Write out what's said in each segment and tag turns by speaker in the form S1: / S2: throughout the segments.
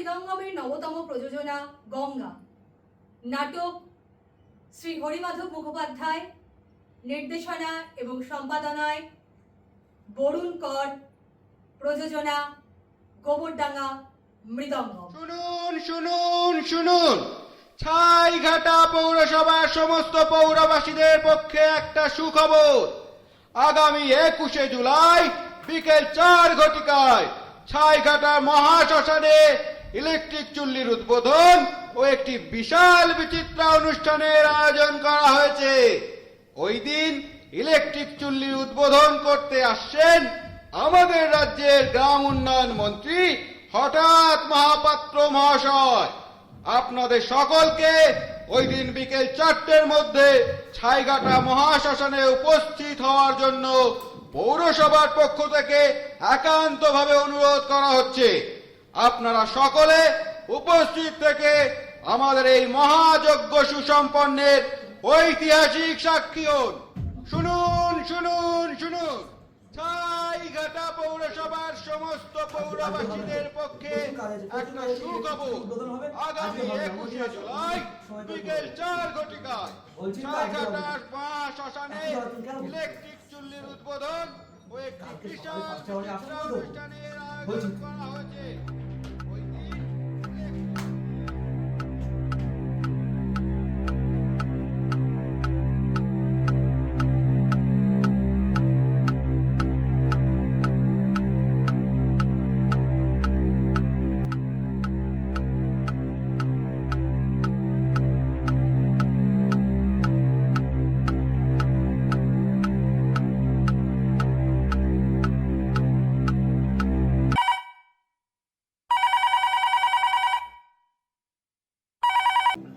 S1: মৃদঙ্গমের নবতম প্রযোজনা গঙ্গা। নাটক শ্রী হরিমাধব মুখোপাধ্যায়, নির্দেশনা এবং সম্পাদনায় বরুণ কর, প্রযোজনা গোবরডাঙ্গা মৃদঙ্গম।
S2: শুনুন শুনুন শুনুন, ছাইঘাটা পৌরসভার সমস্ত পৌরবাসীদের পক্ষে একটা সুখবর। আগামী 21শে জুলাই বিকেল 4 ঘটিকায় ছাইঘাটার মহাশ্মশানে ইলেকট্রিক চুল্লির উদ্বোধন ও একটি বিশাল বিচিত্রা অনুষ্ঠানের আয়োজন করা হয়েছে। ওই দিন ইলেকট্রিক চুল্লির উদ্বোধন করতে আসছেন আমাদের রাজ্যের গ্রাম উন্নয়ন মন্ত্রী হঠাৎ মহাপাত্র মহাশয়। আপনাদের সকলকে ওই দিন বিকেল 4টের মধ্যে ছাইঘাটা মহাশ্মশানে উপস্থিত হওয়ার জন্য পৌরসভার পক্ষ থেকে একান্তভাবে অনুরোধ করা হচ্ছে। আপনারা সকলে উপস্থিত থেকে আমাদের এই মহাযজ্ঞ সুসম্পন্নের ঐতিহাসিক সাক্ষী হন। শুনুন শুনুন শুনুন, ছাইঘাটা পৌরসভার সমস্ত পৌরবাসীদের পক্ষে একটা সুখবর। আগামী 21শে জুলাই বিকেল 4 ঘটিকায় ছাইঘাটার মহাশ্মশানে ইলেকট্রিক চুল্লির উদ্বোধন ও একটি বিশাল অনুষ্ঠানের আয়োজন করা হয়েছে। ওই দিন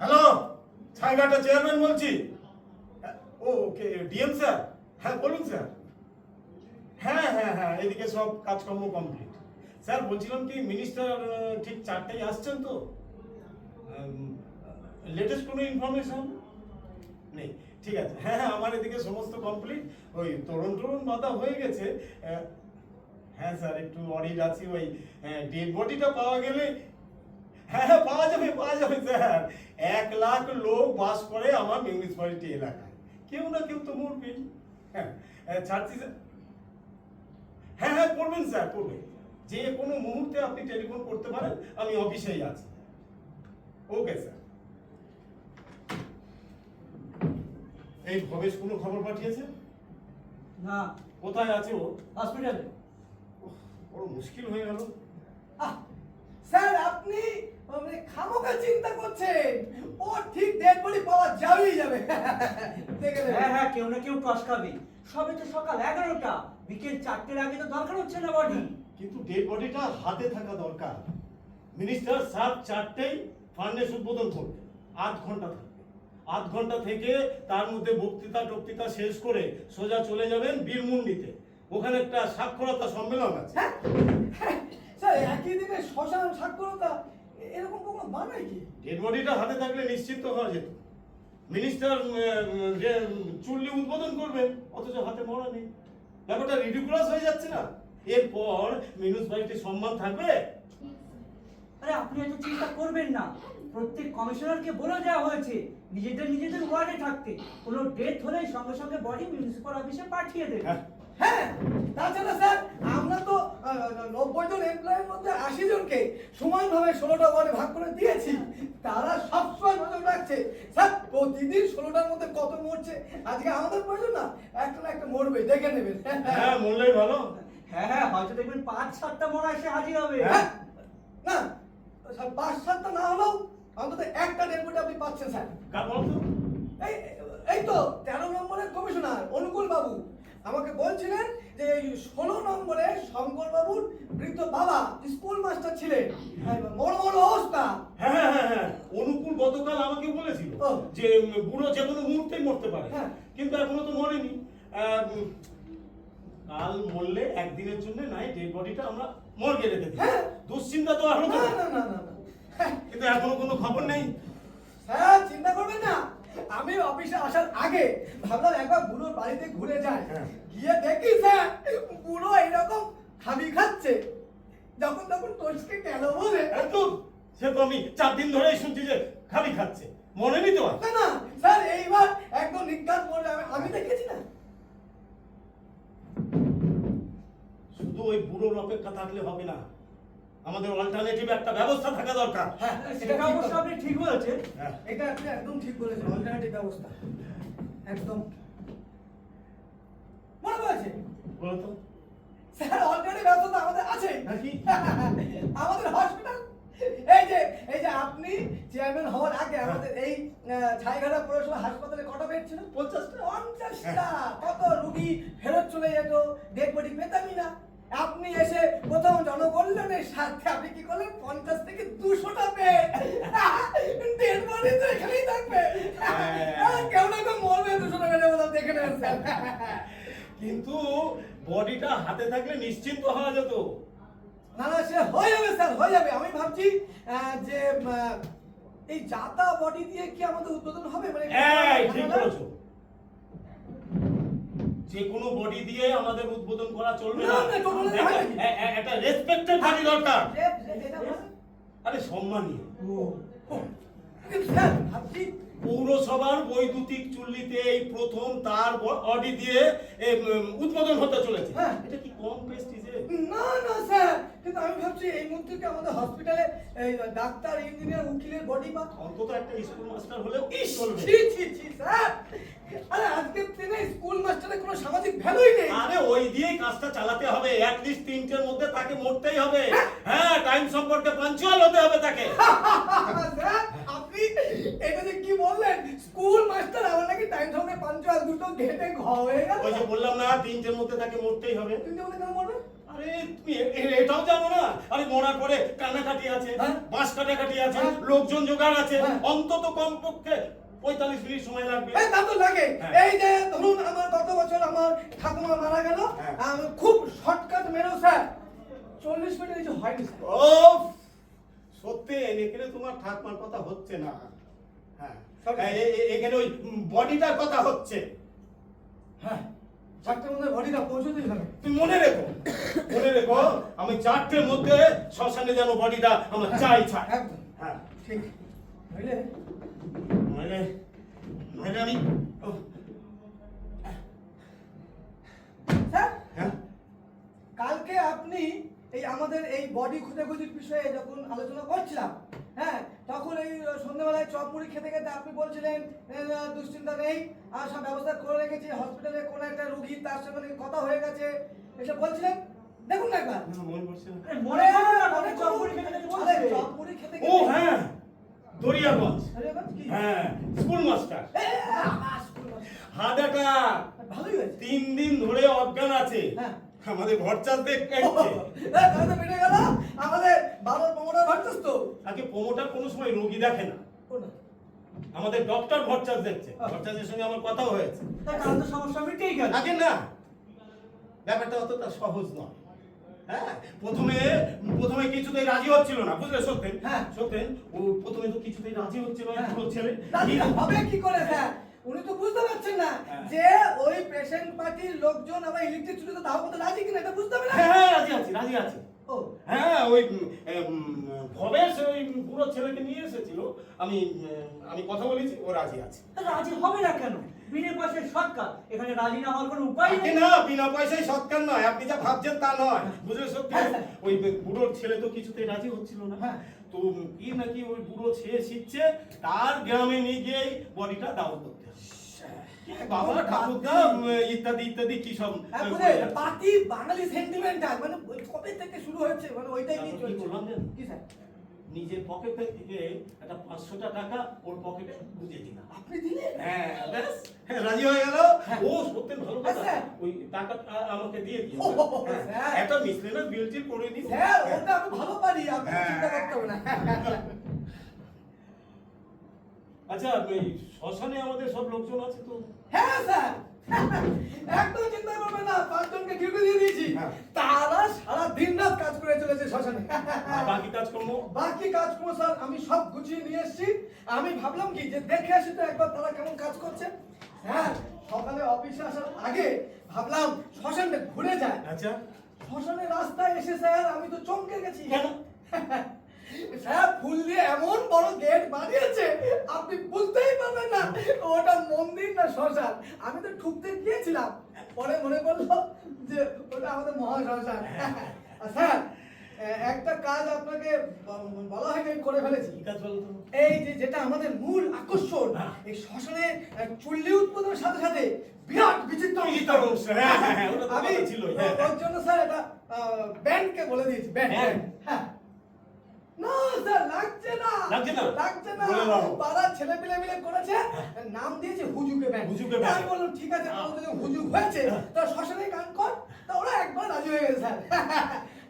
S3: হ্যালো, ছাইঘাটা চেয়ারম্যান বলছি। ওকে, ডিএম স্যার। হ্যাঁ বলুন স্যার। হ্যাঁ হ্যাঁ হ্যাঁ, এদিকে সব কাজকর্ম কমপ্লিট। স্যার বলছিলাম কি, মিনিস্টার ঠিক 4টায় আসছেন তো? লেটেস্ট কোনো ইনফরমেশন নেই? ঠিক আছে, হ্যাঁ হ্যাঁ, আমার এদিকে সমস্ত কমপ্লিট। ওই তরুণ বাধা হয়ে গেছে। হ্যাঁ স্যার, একটু অরিড আছি। ওই ডেড বডিটা পাওয়া গেলে হ্যাঁ হ্যাঁ পাওয়া যাবে স্যার। 1 লাখ লোক বাস করে আমার মিউনিসিপ্যালিটি এলাকায়, কেউ না কেউ তো মরবেই। হ্যাঁ ছাড়ছি স্যার। হ্যাঁ হ্যাঁ করবেন স্যার, করবেন। যে কোনো মুহূর্তে আপনি টেলিফোন করতে পারেন, আমি অফিসেই আছি। Okay sir. এই ভবেশ কোনো খবর পাঠিয়েছে
S4: না,
S3: কোথায় আছে ও?
S4: হসপিটালে।
S3: বড় মুশকিল হয়ে গেল।
S4: স্যার আপনি খামোখা চিন্তা করছেন, ও ঠিক ডেড বডি পাওয়া যাবেই যাবে। দেখে নেবেন।
S5: হ্যাঁ হ্যাঁ, কেউ না কেউ টসকাবে। সবে তো সকাল 11টা, বিকেল 4টের আগে তো দরকার হচ্ছে না বডি।
S3: কিন্তু ডেড বডিটা হাতে থাকা দরকার। মিনিস্টার স্যার 4টেই ফার্নেস উদ্বোধন করবে, 8 ঘন্টা থাকবে। 8 ঘন্টা থেকে তার মধ্যে বক্তৃতা শেষ করে সোজা চলে যাবেন বীরমুন্ডিতে। ওখানে একটা সাক্ষরতা সম্মেলন আছে।
S4: হ্যাঁ হ্যাঁ, স্যার একই দিনে শ্মশান সাক্ষরতা এরকম কোনো বানায় কি?
S3: ডেড বডিটা হাতে থাকলে নিশ্চিন্ত হওয়া যেত। মিনিস্টার যে চুল্লি উদ্বোধন করবেন, অথচ হাতে মরা নেই। ব্যাপারটা রিডিকুলাস হয়ে যাচ্ছে না? এরপর মিউনিসিপ্যালিটির সম্মান থাকবে?
S5: আরে আপনি এত চিন্তা করবেন না, প্রত্যেক কমিশনারকে বলে দেওয়া হয়েছে নিজেদের ওয়ার্ডে থাকতে। কোনো ডেথ হলেই সঙ্গে সঙ্গে বডি মিউনিসিপাল অফিসে পাঠিয়ে দেবে।
S4: হ্যাঁ, তাছাড়া স্যার আমরা তো 90 জন এমপ্লয়ের মধ্যে 80 জনকে সমানভাবে 16টা ওয়ার্ডে ভাগ করে দিয়েছি। তারা সবসময় নজর রাখছে স্যার, প্রতিদিন 16টার মধ্যে কত মরছে। আজকে আমাদের প্রয়োজন না, একটা না একটা মরবে, দেখে নেবেন।
S3: হ্যাঁ, মরলেই ভালো।
S5: হ্যাঁ হ্যাঁ, হয়তো দেখবেন 5-7টা মরা এসে হাজির হবে।
S4: হ্যাঁ, না 5-7টা না হলেও অন্তত একটা ডেড বডি আপনি পাচ্ছেন স্যার।
S3: কার বলতো?
S4: এই তো 13 নম্বরের কমিশনার অনুকূল বাবু আমাকে বলছিলেন যে এই 16 নম্বরে শঙ্কর বাবুর বৃদ্ধ বাবা স্কুল মাস্টার ছিলেন, বড় অবস্থা।
S3: হ্যাঁ হ্যাঁ হ্যাঁ হ্যাঁ, অনুকূল গতকাল আমাকে বলেছিল যে বুড়ো যে কোনো মুহূর্তেই মরতে পারে।
S4: হ্যাঁ।
S3: কিন্তু এখনো তো মরেনি। কাল মরলে একদিনের জন্য নাই ডেড বডিটা আমরা মর্গে রেখে দিই।
S4: হ্যাঁ।
S3: দুশ্চিন্তা তো আর হতো
S4: না
S3: না।
S4: না না না,
S3: কিন্তু এখনো কোনো খবর নেই।
S4: স্যার চিন্তা করবেন না। আমি অফিসে আসার আগে ভাবলাম একবার বুড়োর বাড়িতে ঘুরে যাই। গিয়ে দেখি স্যার বুড়ো এরকম খাবি খাচ্ছে, যখন তখন তোষকে কেন বলে।
S3: একদম সে তো আমি 4 দিন ধরেই শুনছি যে খালি খাচ্ছে, মনে নিতে হয়।
S4: না না স্যার, এইবার একদম নিজ্ঞাত বলে আমি দেখেছি না।
S3: শুধু ওই বুড়োর অপেক্ষা থাকলে হবে না, আমাদের অল্টারনেটিভ একটা ব্যবস্থা থাকা দরকার।
S4: হ্যাঁ,
S5: সেটা অবশ্য আপনি ঠিক বলেছেন।
S3: হ্যাঁ।
S4: এটা আপনি একদম ঠিক বলেছেন, অল্টারনেটিভ ব্যবস্থা একদম মনে পড়েছে।
S3: বলো তো
S4: স্যার, অল্টারনেটিভ ব্যবস্থা আমাদের আছে
S3: নাকি?
S4: আমাদের হসপিটাল। এই যে আপনি চেয়ারম্যান হওয়ার আগে আমাদের এই ছাইঘাটা পৌরসভা হাসপাতালে কটা বেড ছিল? 50টা। কত রোগী ফেরত চলে যেত, ডেড বডি পেতামই না। আপনি এসে প্রথম জনকল্যাণের সাথে আপনি কি করলেন? 50 থেকে 200টা বেড, ডেড বডি তো এখানেই থাকবে। কেউ না কেউ মরবে 200টা বেডে, বললাম দেখে নেন স্যার।
S3: কিন্তু বডিটা হাতে থাকলে নিশ্চিন্ত হওয়া যেত।
S4: না না, সে হয়ে যাবে স্যার, হয়ে যাবে। আমি ভাবছি যে এই জাতা বডি দিয়ে কি আমাদের উদ্বোধন হবে? মানে
S3: এই ঠিক বলেছো, যে কোনো বডি দিয়ে আমাদের উদ্বোধন করা চলবে না।
S4: না, না, টোটালি হয় নাকি?
S3: একটা রেসপেক্টেড বডি দরকার।
S4: এটা বলেন।
S3: আরে সম্মানীয়।
S4: কিন্তু স্যার ভাবছি
S3: পৌরসভার বৈদ্যুতিক চুল্লিতে এই প্রথম তার বডি দিয়ে উদ্বোধন হতে চলেছে।
S4: হ্যাঁ।
S3: এটা কি কম প্রেস্টিজে?
S4: না না স্যার, কিন্তু আমি ভাবছি এই মুহূর্তে কি আমাদের হসপিটালে এই ডাক্তার, ইঞ্জিনিয়ার, উকিলের বডি বা
S3: অন্তত একটা স্কুল মাস্টার হলেও চলবে।
S4: ছি স্যার, আরে আজকের দিনে স্কুল মাস্টারের কোনো সামাজিক ভ্যালুই নেই।
S3: আরে ওই দিয়েই কাজটা চালাতে হবে। অ্যাট লিস্ট 3টের মধ্যে তাকে মরতেই হবে। হ্যাঁ, টাইম সম্পর্কে পাঞ্চুয়াল হতে হবে তাকে।
S4: স্যার, আপনি এটা যে কি বললেন? স্কুল মাস্টার আমার নাকি টাইম সঙ্গে পাঞ্চুয়াল, দুটো ঘেটে ঘ হয়ে গেল।
S3: ওই যে বললাম না, 3টের মধ্যে তাকে মরতেই হবে।
S4: তুমি বলে কেন মরবে?
S3: আরে তুমি এটাও জানো না? আরে মরার পরে কান্নাকাটি আছে,
S4: হ্যাঁ।
S3: বাঁশ কাটাকাটি আছে,
S4: হ্যাঁ।
S3: লোকজন জোগাড় আছে,
S4: হ্যাঁ।
S3: অন্তত কমপক্ষে 45 মিনিট সময় লাগবে।
S4: এই তা তো লাগে।
S3: হ্যাঁ।
S4: এই যে ধরুন আমার গত বছর আমার ঠাকুমা মারা গেল,
S3: হ্যাঁ।
S4: খুব শর্টকাট মেরো স্যার, 40 মিনিট কিছু হয়নি স্যার।
S3: ও সত্যি এখানে তোমার ঠাকমার কথা হচ্ছে না। হ্যাঁ, এখানে ওই বডিটার কথা হচ্ছে।
S4: হ্যাঁ, 4টার মধ্যে বডিটা পৌঁছতেই হবে।
S3: তুমি মনে রেখো, আমি 4টের মধ্যে শ্মশানে যেন বডিটা আমার চাই।
S4: একদম
S3: হ্যাঁ,
S4: ঠিক। বুঝলে
S3: নইলে আমি
S4: স্যার,
S3: হ্যাঁ
S4: কালকে আপনি এই আমাদের এই বডি খুঁজেখুঁজির বিষয়ে যখন আলোচনা করছিলাম, হ্যাঁ, তখন এই সন্ধ্যাবেলায় চপ মুড়ি খেতে খেতে আপনি বলছিলেন দুশ্চিন্তা নেই, আর সব ব্যবস্থা করে রেখেছি, হসপিটালে কোন একটা রোগী তার সঙ্গে নাকি কথা হয়ে গেছে, এসব বলছিলেন। দেখুন না একবার।
S3: না, মনে পড়ছে না।
S5: আরে মনে করুন না, আপনি চপ মুড়ি খেতে খেতে বলছেন।
S4: আরে চপ মুড়ি খেতে
S3: ও হ্যাঁ, দরিয়াগঞ্জ।
S4: আরে বাবা, কি?
S3: হ্যাঁ, স্কুল মাস্টার
S4: আবার স্কুল মাস্টার।
S3: হার্ট অ্যাটাক,
S4: ভালোই হয়েছে।
S3: 3 দিন ধরে অজ্ঞান আছে।
S4: হ্যাঁ।
S3: আমাদের ভরচাষ দেখছে।
S4: তাহলে তো বেড়ে গেল আমাদের বাবার প্রমোটার ভাবছিস তো।
S3: আগে প্রমোটার কোনো সময় রোগী দেখে না,
S4: ও না।
S3: আমাদের ডক্টর ভরচাষ দেখছে। ভরচাষের সঙ্গে আমার কথা হয়েছে।
S5: তার কারণ তো সমস্যা মিটেই গেল।
S3: আগে না, ব্যাপারটা অতটা সহজ নয়। হ্যাঁ, প্রথমে কিছুতেই রাজি হচ্ছিল না, বুঝলে সত্যেন?
S4: হ্যাঁ।
S3: সত্যেন ও প্রথমে তো কিছুতেই রাজি হচ্ছিল না,
S4: হ্যাঁ।
S3: পুরো ছেলে।
S4: রাজি হবে কি করে স্যার? উনি তো বুঝতে পারছেন না
S3: হ্যাঁ।
S4: যে ওই পেশেন্ট পার্টির লোকজন আবার ইলেকট্রিক চুরিতে দাও করতে রাজি কিনা, এটা বুঝতে হবে না।
S3: হ্যাঁ, রাজি আছি।
S4: ও
S3: হ্যাঁ, ওই ভবেশ ওই পুরো ছেলেকে নিয়ে এসেছিল, আমি কথা বলেছি, ও রাজি আছে।
S5: তা রাজি হবে না কেন? বিনা পয়সায় সৎকার, এখানে রাজি না হওয়ার কোনো উপায়
S3: আগে
S5: নেই।
S3: না, বিনা পয়সায় সৎকার নয়, আপনি যা ভাবছেন তা নয়, বুঝলে সত্যি?
S4: হ্যাঁ, স্যার।
S3: ওই বুড়োর ছেলে তো কিছুতেই রাজি হচ্ছিল না।
S4: হ্যাঁ।
S3: তো কি নাকি ওই বুড়ো ছেলে শিখছে, তার গ্রামে নিয়ে গিয়ে বডিটা দাও করতে হবে। বাবা ঠাকুরদা ইত্যাদি কি সব
S4: হ্যাঁ, বুঝে পার্টি বাঙালি সেন্টিমেন্টাল, মানে ওই কবে থেকে শুরু হয়েছে, মানে ওইটাই নিয়ে
S3: তারপর কি
S4: চলছে।
S3: করলাম জানেন?
S4: কি স্যার?
S3: নিজের পকেট থেকে একটা 500টা টাকা ওর পকেটে গুঁজে দিলাম।
S4: আপনি দিলেন?
S3: হ্যাঁ, ব্যাস, হ্যাঁ, রাজি হয়ে গেল।
S4: হ্যাঁ।
S3: ও সত্যি ভালো
S4: হ্যাঁ,
S3: কথা।
S4: স্যার।
S3: ওই টাকাটা আমাকে দিয়ে দিও।
S4: ও,
S3: হ্যাঁ,
S4: স্যার।
S3: একটা মিসলেনাস বিল টিল করে দিও।
S4: স্যার,
S3: হ্যাঁ।
S4: ওটা আমি ভালো পারি, আপনি
S3: হ্যাঁ।
S4: চিন্তা করতে হবে না।
S3: আচ্ছা, এই শ্মশানে আমাদের সব লোকজন আছে তো?
S4: হ্যাঁ স্যার, একদম চিন্তা করবেন না, 5 জনকে ডিউটি দিয়ে দিয়েছি।
S3: হ্যাঁ।
S4: তারা সারা দিন রাত কাজ করে চলেছে শ্মশানে।
S3: আর বাকি কাজকর্ম?
S4: বাকি কাজকর্ম স্যার আমি সব গুছিয়ে নিয়ে এসেছি। আমি ভাবলাম কি যে দেখে আসি তো একবার তারা কেমন কাজ করছে। হ্যাঁ, সকালে অফিসে আসার আগে ভাবলাম শ্মশানে ঘুরে যায়।
S3: আচ্ছা,
S4: শ্মশানের রাস্তায় এসে স্যার আমি তো চমকে গেছি।
S3: কেন?
S4: স্যার ফুল দিয়ে এমন বড় গেট বানিয়েছে আপনি বুঝতেই পারবেন না ওটা মন্দির না শ্মশান। আমি তো ঠুকতে গিয়েছিলাম, পরে মনে পড়লো যে ওটা আমাদের মহাশ্মশান। আর স্যার, একটা কাজ আপনাকে বলা হয়নি, আমি করে ফেলেছি।
S3: কি কাজ বলো তো?
S4: এই যে যেটা আমাদের মূল আকর্ষণ, এই শ্মশানে চুল্লি উৎপাদনের সাথে সাথে বিরাট বিচিত্র
S3: বিচিত্র অনুষ্ঠান, হ্যাঁ, ওটা তো
S4: আমি
S3: কথা ছিলই, হ্যাঁ।
S4: ওর জন্য স্যার এটা ব্যান্ডকে বলে দিয়েছি, ব্যান্ড।
S3: ব্যান্ড?
S4: হ্যাঁ। না স্যার, লাগছে না,
S3: লাগছে না?
S4: লাগছে না।
S3: বলে দাও।
S4: পাড়ার ছেলে পিলে মিলে করেছে, নাম দিয়েছে হুজুকে ব্যান্ড।
S3: হুজুকে ব্যান্ড।
S4: আমি বললাম ঠিক আছে, আমাদের যখন হুজুক হয়েছে তা শ্মশানে গান কর, তা ওরা একবার রাজি হয়ে গেছে স্যার।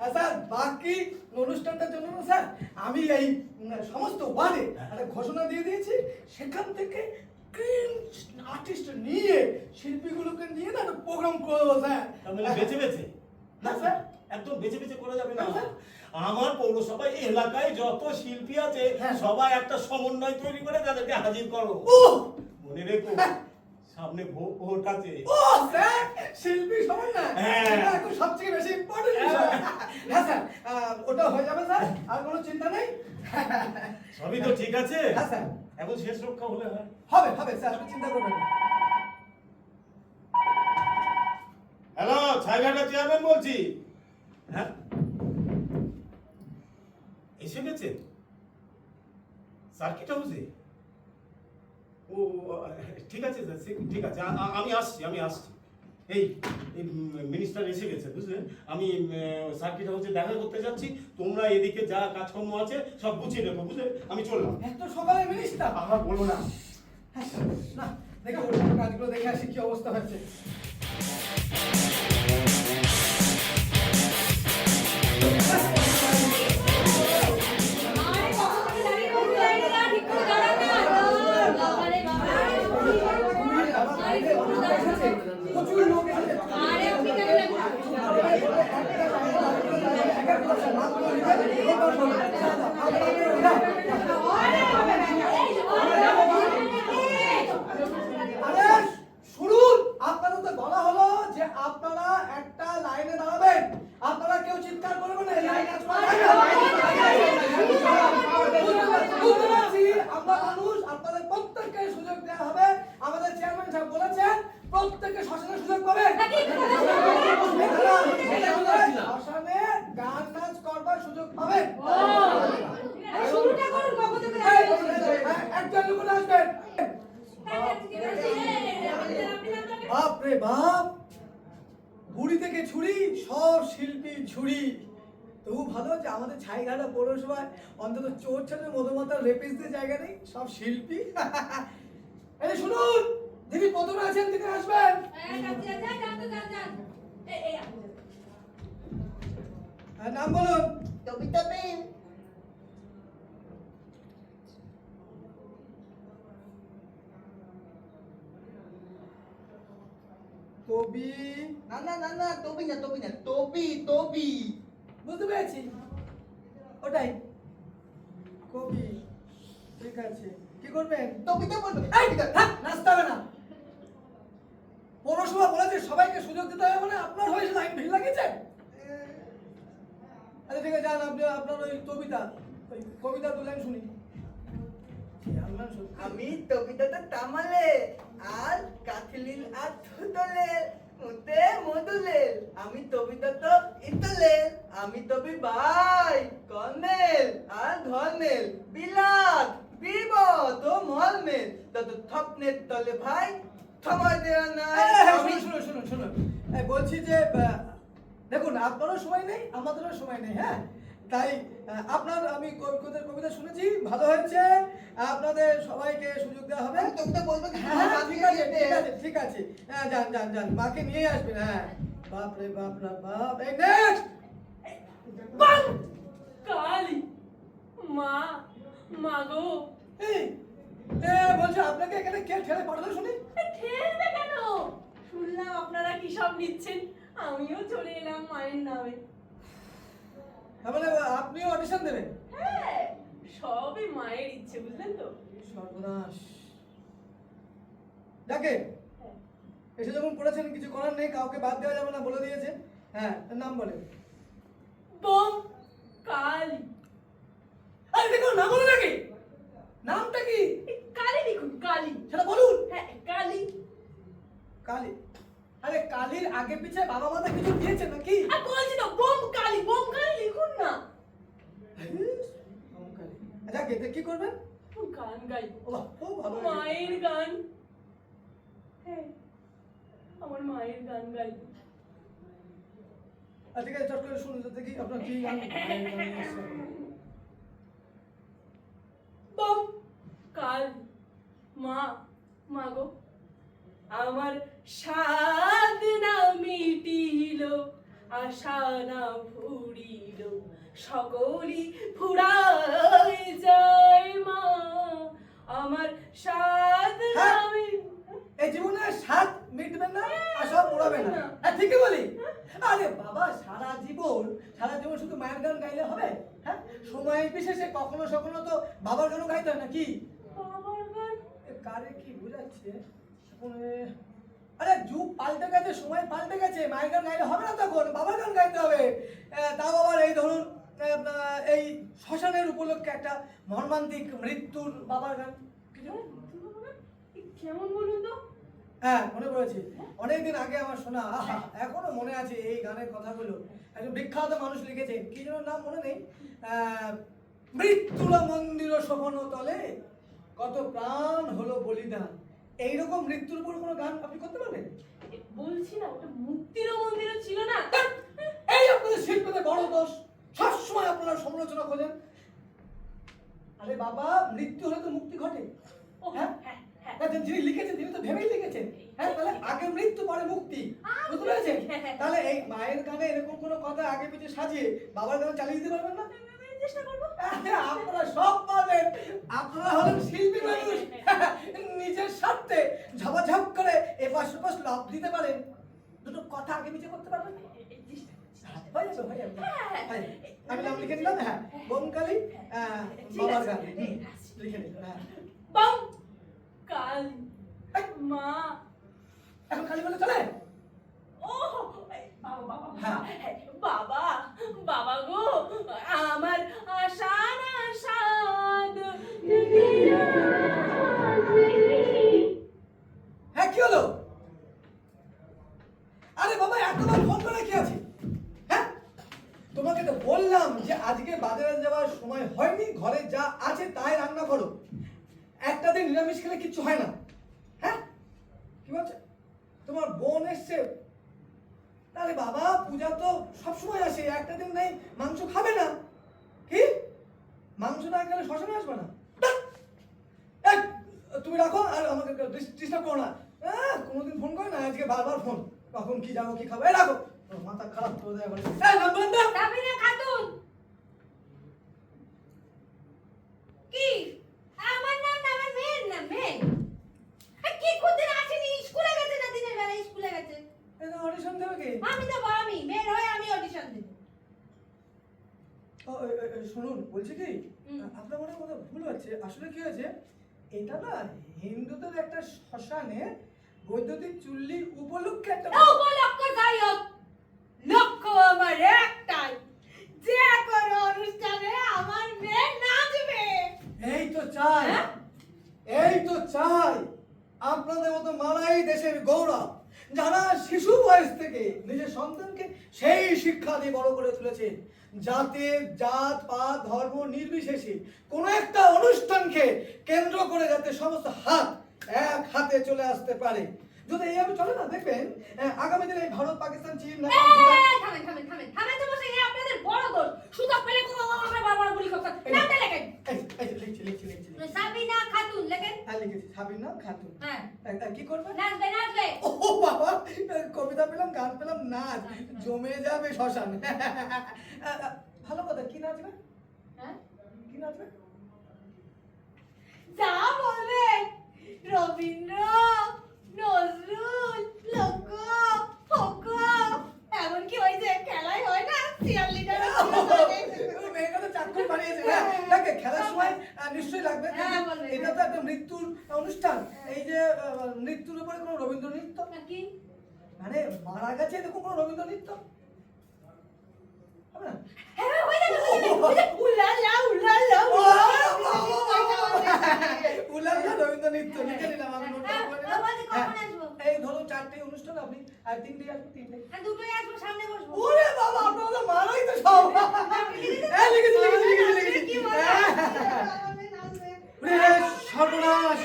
S4: আর স্যার, বাকি অনুষ্ঠানটার জন্য না স্যার, আমি এই সমস্ত ওয়ার্ডে একটা ঘোষণা দিয়ে দিয়েছি, সেখান থেকে আর্টিস্ট নিয়ে শিল্পীগুলোকে নিয়ে না একটা প্রোগ্রাম করবো স্যার।
S3: তার মানে বেছে বেছে?
S4: না স্যার,
S3: একদম বেছে বেছে করা যাবে না।
S4: না, স্যার।
S3: আমার পৌরসভায় এলাকায় যত শিল্পী আছে
S4: হ্যাঁ।
S3: সবাই একটা সমন্বয় তৈরি করে তাদেরকে হাজির করো।
S4: ও
S3: মনে রেখো, সামনে ভোট আছে।
S4: ও স্যার, শিল্পী সমান না,
S3: হ্যাঁ।
S4: এটা এখন সবথেকে বেশি ইম্পর্টেন্ট বিষয়। হ্যাঁ স্যার, ওটা হয়ে যাবে স্যার, আর কোনো চিন্তা নেই।
S3: সবই তো ঠিক আছে,
S4: হ্যাঁ স্যার,
S3: এখন শেষ রক্ষা হলে হয়।
S4: হবে হবে স্যার, আপনি চিন্তা করবেন না।
S3: হ্যালো, ছাইঘাটা চেয়ারম্যান বলছি। হ্যাঁ, এসে গেছে সার্কিট হাউসে? ও ঠিক আছে স্যার, ঠিক আছে, আমি আসছি। এই মিনিস্টার এসে গেছে, বুঝলেন? আমি সার্কিট হাউসে দেখা করতে যাচ্ছি, তোমরা এদিকে যা কাজকর্ম আছে সব গুছিয়ে রেখো, বুঝলে? আমি চললাম।
S4: এত সকালে মিনিস্টার?
S3: আমার বলো না।
S4: হ্যাঁ স্যার, না দেখে ওর কাজগুলো দেখে আসি কি অবস্থা হচ্ছে।
S1: আরে কখন থেকে দাঁড়িয়ে রয়েছে, লাইনে দাঁড়া, ঠিক করে দাঁড়ান না। বাবারে বাবা,
S4: প্রচুর লোক এসেছে।
S1: আরে আপনি কেন
S4: আরে শুনুন, আপনাদের তো বলা হলো যে আপনারা একটা লাইনে দাঁড়াবেন, আপনারা কেউ চিৎকার করবেন না, এই লাইন আছে। বুঝতে পারছি, আমরা মানুষ, আপনাদের প্রত্যেককে সুযোগ দেওয়া হবে। আমাদের চেয়ারম্যান সাহেব বলেছেন প্রত্যেককে শ্মশানের সুযোগ পাবেন। শ্মশানে গান নাচ করবার সুযোগ পাবেন।
S1: শুরুটা করুন, কখন থেকে
S4: একজন লোক আসবেন। বাপ রে বাপ, বুড়ি থেকে ছুরি, সব শিল্পী ঝুড়ি। তবু ভালো যে আমাদের ছাইঘাটা পৌরসভায় অন্তত চোর ছেলে মধুমাতার রেপিসদের জায়গা নেই, সব শিল্পী। এই শুনুন, যিনি প্রথমে আছেন তিনি আসবেন। নাম বলুন।
S6: কবিতা পেন।
S4: কবি,
S6: না না না না, তবি না, তবি না, তবি তবি।
S4: বুঝতে পেরেছি, ওটাই কবি। ঠিক আছে, কি করবেন?
S6: তবিটা বলবে।
S4: এই, থাক, নাচতে হবে না। পৌরসভা বলেছে সবাইকে সুযোগ দিতে হবে, মানে আপনার হয়েছে লাইন ভিড় লাগিয়েছে। আচ্ছা ঠিক আছে, যান আপনি আপনার ওই কবিতা দু লাইন শুনি।
S6: আমি তবিতাটা তামালে আর কাথিলিল আর থুতলে মুতে মধুলে। আমি তবিতা তো ইতলে, আমি তবি ভাই কর্নেল আর ধর্মেল বিলাত বিপদ ও মলমেল তত থপনের তলে ভাই থমা দেওয়া নাই।
S4: শুনুন, বলছি যে দেখুন, আপনারও সময় নেই, আমাদেরও সময় নেই। হ্যাঁ, তাই আপনার আমি কবিতা শুনেছি, ভালো হয়েছে, আপনাদের সবাইকে সুযোগ দেওয়া হবে।
S6: আমি তবিতা বলবো কি?
S4: হ্যাঁ, ঠিক আছে, ঠিক আছে, ঠিক আছে। হ্যাঁ, যান, মাকে নিয়ে আসবেন। হ্যাঁ, বাপ রে বাপ রে বাপ। এই নেক্সট।
S7: কালী মা মাগো,
S4: এই বলছে আপনাকে এখানে কে ঠেলে পাঠালো শুনি?
S7: ঠেলবে কেন? শুনলাম আপনারা কি সব নিচ্ছেন, আমিও চলে এলাম মায়ের নামে।
S4: তাহলে আপনিও অডিশন দেবেন?
S7: হ্যাঁ, সবই মায়ের ইচ্ছে, বুঝলেন তো?
S4: সর্বনাশ। যাকে এসে যখন পড়েছেন, কিছু করার নেই, কাউকে বাদ দেওয়া যাবে না, বলে দিয়েছে। হ্যাঁ, নাম বলে।
S7: বোম কালী।
S4: আরে দেখো, না বলে নাকি? কালী, আরে কালীর আগে পিছে বাবা মাতা কিছু দিয়েছে নাকি?
S7: আর বলছি তো বোম কালী লিখুন না।
S4: আচ্ছা গেতে কি করবেন?
S7: গান গাইবো,
S4: ও বাহ, খুব ভালো।
S7: মায়ের গান। হ্যাঁ, আমার মায়ের গান গাইবো।
S4: আচ্ছা ঠিক আছে, চট করে শুনুন তো দেখি আপনার কি গান।
S7: বম কাল মা গো, আমার সাধ না মিটিল, আশা না ফুরিল, সকলই ফুরাই যায় মা, আমার সাধ না
S4: এই জীবনে স্বাদ মিটবে না, আশা পুরাবে না। হ্যাঁ ঠিকই বলি। আরে বাবা সারা জীবন শুধু মায়ের গান গাইলে হবে? হ্যাঁ, সময় বিশেষে কখনো সখনো তো বাবার গানও গাইতে হয় নাকি?
S7: বাবার গান।
S4: কারে কি বুঝাচ্ছে? আরে যুগ পাল্টে গেছে, সময় পাল্টে গেছে, মায়ের গান গাইলে হবে না, তখন বাবার গান গাইতে হবে। তাও আবার এই ধরুন এই শ্মশানের উপলক্ষে একটা মর্মান্তিক মৃত্যুর বাবার গান।
S7: কেমন বলুন তো?
S4: হ্যাঁ মনে পড়েছে, অনেকদিন আগে আমার শোনা, আহা, এখনো মনে আছে এই গানের কথাগুলো। একজন বিখ্যাত মানুষ লিখেছে, কি যেন নাম মনে নেই, মৃত্যুলা মন্দির শোভন তলে কত প্রাণ হলো বলিদান। এইরকম মৃত্যুর উপর কোনো গান আপনি করতে পারবেন?
S7: বলছি না, ওটা মুক্তির মন্দিরও ছিল না।
S4: এই আপনাদের শিল্পীদের বড় দোষ, সবসময় আপনারা সমালোচনা করেন। আরে বাবা, মৃত্যু হলে তো মুক্তি ঘটে। হ্যাঁ, যিনি লিখেছেন তিনি তো ভেবেই লিখেছেন। হ্যাঁ, তাহলে আগে মৃত্যু পরে মুক্তি, বুঝতে পেরেছেন? তাহলে এই মায়ের গানে এরকম কোনো কথা আগে পিছে সাজিয়ে বাবার গানে চালিয়ে দিতে পারবেন না?
S7: চেষ্টা করবো।
S4: আপনারা সব পাবেন, আপনারা হলেন শিল্পী মানুষ, নিজের স্বার্থে ঝপাঝপ করে এপাশ ওপাশ লাভ দিতে পারেন, দুটো কথা আগে পিছে করতে পারবেন। হয়ে যাবে, হয়ে যাবে। আমি নাম লিখে দিলাম। হ্যাঁ, বোমকালী বাবার গান লিখে দিলাম। হ্যাঁ,
S7: বম কাল মা।
S4: এখন খালি বলে চলে?
S7: ও বাবা
S4: হ্যাঁ।
S7: বাবা গো, আমার আশা না সাদ।
S4: হ্যাঁ কি হলো? আরে বাবা এতবার ফোন করে কি আছে? হ্যাঁ, তোমাকে তো বললাম যে আজকে বাজারে যাওয়ার সময় হয়নি, ঘরে যা আছে তাই রান্না করো, একটা দিন নিরামিষ খেলে কিচ্ছু হয় না। হ্যাঁ কি বলছে? তোমার বোন এসছে? আরে বাবা পূজা তো সবসময় আসে, একটা দিন নেই মাংস খাবে না? কি মাংস না খেলে শ্মশানে আসবে না? তুমি রাখো আর আমাকে ডিস্টার্ব করো না। কোনোদিন ফোন করে না, আজকে বারবার ফোন, কখন কি যাবো কি খাবো। এই রাখো, মাথা খারাপ করে দেয়।
S1: সাবিনা খাতুন। কি? আমার নাম না, আমার মেয়ের নাম। মেয়ে কি কোনদিন আসেনি? স্কুলে গেছে না, দিনের বেলা স্কুলে গেছে।
S4: অডিশন দেবে কি?
S1: আমি তো আমি মেয়ের হয়ে আমি অডিশন দেব।
S4: শুনুন বলছি কি, আপনার মনে কথা ভুল হচ্ছে। আসলে কি হয়েছে, এটা না হিন্দুদের একটা শ্মশানে বৈদ্যুতিক চুল্লি উপলক্ষে একটা
S1: উপলক্ষ যাই হোক, লক্ষ্য আমার একটাই, যে কোনো অনুষ্ঠানে আমার মেয়ে নাচবে।
S4: এই তো চাই, এই তো চাই আপনাদের মতো মারাই দেশের গৌরব, যারা শিশু বয়স থেকে নিজের সন্তানকে সেই শিক্ষা দিয়ে বড় করে তুলেছে, যাতে জাত পাত ধর্ম নির্বিশেষে কোনো একটা অনুষ্ঠানকে কেন্দ্র করে যাতে সমস্ত হাত এক হাতে চলে আসতে পারে। যদি এইভাবে চলে না, দেখবেন আগামী দিনে ভারত পাকিস্তান চীন
S1: থামেন তো বসে, আপনাদের বড় দোষ। সুযোগ পেলে বারবার গুলি করছেন। নামটা লেখেন।
S4: লিখছি।
S1: সাবিনা খাতুন লেখেন।
S4: হ্যাঁ লিখেছি, সাবিনা খাতুন।
S1: হ্যাঁ,
S4: কি করবে?
S1: নাচবে।
S4: ও বাবা, কবিতা পেলাম, গান পেলাম, নাচ জমে যাবে শ্মশান। ভালো কথা, কি নাচবে?
S1: হ্যাঁ,
S4: কি নাচবে?
S1: যা বলবে, রবীন্দ্র, নজরুল, লোক, ফোক, এমনকি ওই যে খেলায় হয় না চিয়ার লিডার।
S4: মেয়েটা তো চাকরি বানিয়েছে। হ্যাঁ, খেলার সময় নিশ্চয়ই লাগবে।
S1: হ্যাঁ, বলবে।
S4: এটা তো একটা মৃত্যুর অনুষ্ঠান, এই যে মৃত্যুর উপরে কোনো রবীন্দ্র নৃত্য,
S1: কি?
S4: মানে মারা গেছে এরকম কোনো রবীন্দ্র নৃত্য হবে না?
S1: হ্যাঁ, ওই যে উলালা উলালা
S4: উলালা রবীন্দ্র নৃত্য লিখে নিলাম আমি, নোট করে নিলাম।
S1: কখন আসবো?
S4: এই ধরো 4 4টে অনুষ্ঠান, আপনি আর 3টে আসবে, 3টে।
S1: আর দুটোই আসবো, সামনে বসবো।
S4: ওরে বাবা, আপনারা মারাই তো সব। এই লিখেছি।
S1: কি মজা। আমার মেয়ে নাচবে।
S4: ওরে সর্বনাশ!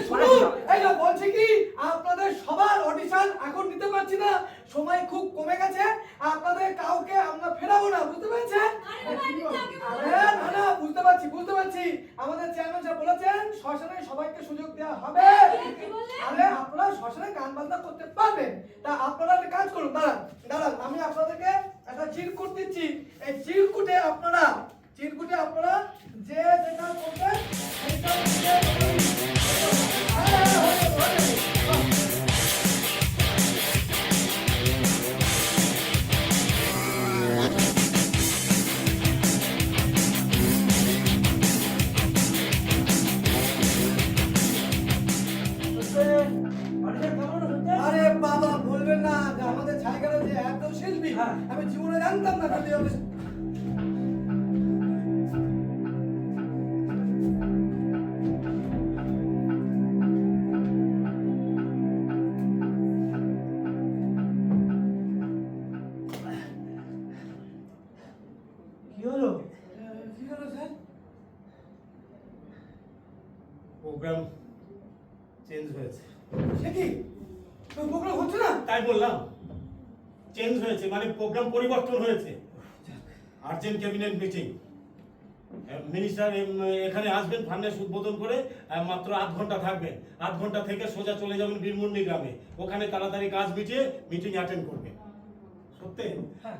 S4: শুনুন, এই যে বলছি কি, আপনাদের সবার অডিশন এখন নিতে পারছি না, সময় খুব কমে গেছে, আপনাদের কাউকে আমরা ফেরাবো না, বুঝতে পেরেছেন? না, বুঝতে পারছি। আমাদের চেয়ারম্যান সাহেব বলেছেন শ্মশানে সবাইকে সুযোগ দেওয়া হবে। আরে আপনারা শ্মশানে গান বাজনা করতে পারবেন, তা আপনারা একটা কাজ করুন, দাঁড়ান, আমি আপনাদেরকে একটা চিরকুট দিচ্ছি, এই চিরকুটে আপনারা যে যেটা করবেন সেইটা আরে বাবা, বলবেন না যে আমাদের ছাইগারে যে এত শিল্পী, আমি জীবনে জানতাম না কিন্তু
S5: কি হলো?
S4: কি হলো স্যার?
S3: প্রোগ্রাম চেঞ্জ হয়েছে।
S4: সে কি প্রোগ্রাম হচ্ছে না?
S3: তাই বললাম, চেঞ্জ হয়েছে মানে প্রোগ্রাম পরিবর্তন হয়েছে। আর্জেন্ট ক্যাবিনেট মিটিং, মিনিস্টার এখানে আসবেন ফান্ডেস উদ্বোধন করে, মাত্র 8 ঘন্টা থাকবেন। 8 ঘন্টা থেকে সোজা চলে যাবেন বীরমুন্ডি গ্রামে, ওখানে তাড়াতাড়ি কাজ মিটিয়ে মিটিং অ্যাটেন্ড করবেন। সত্যি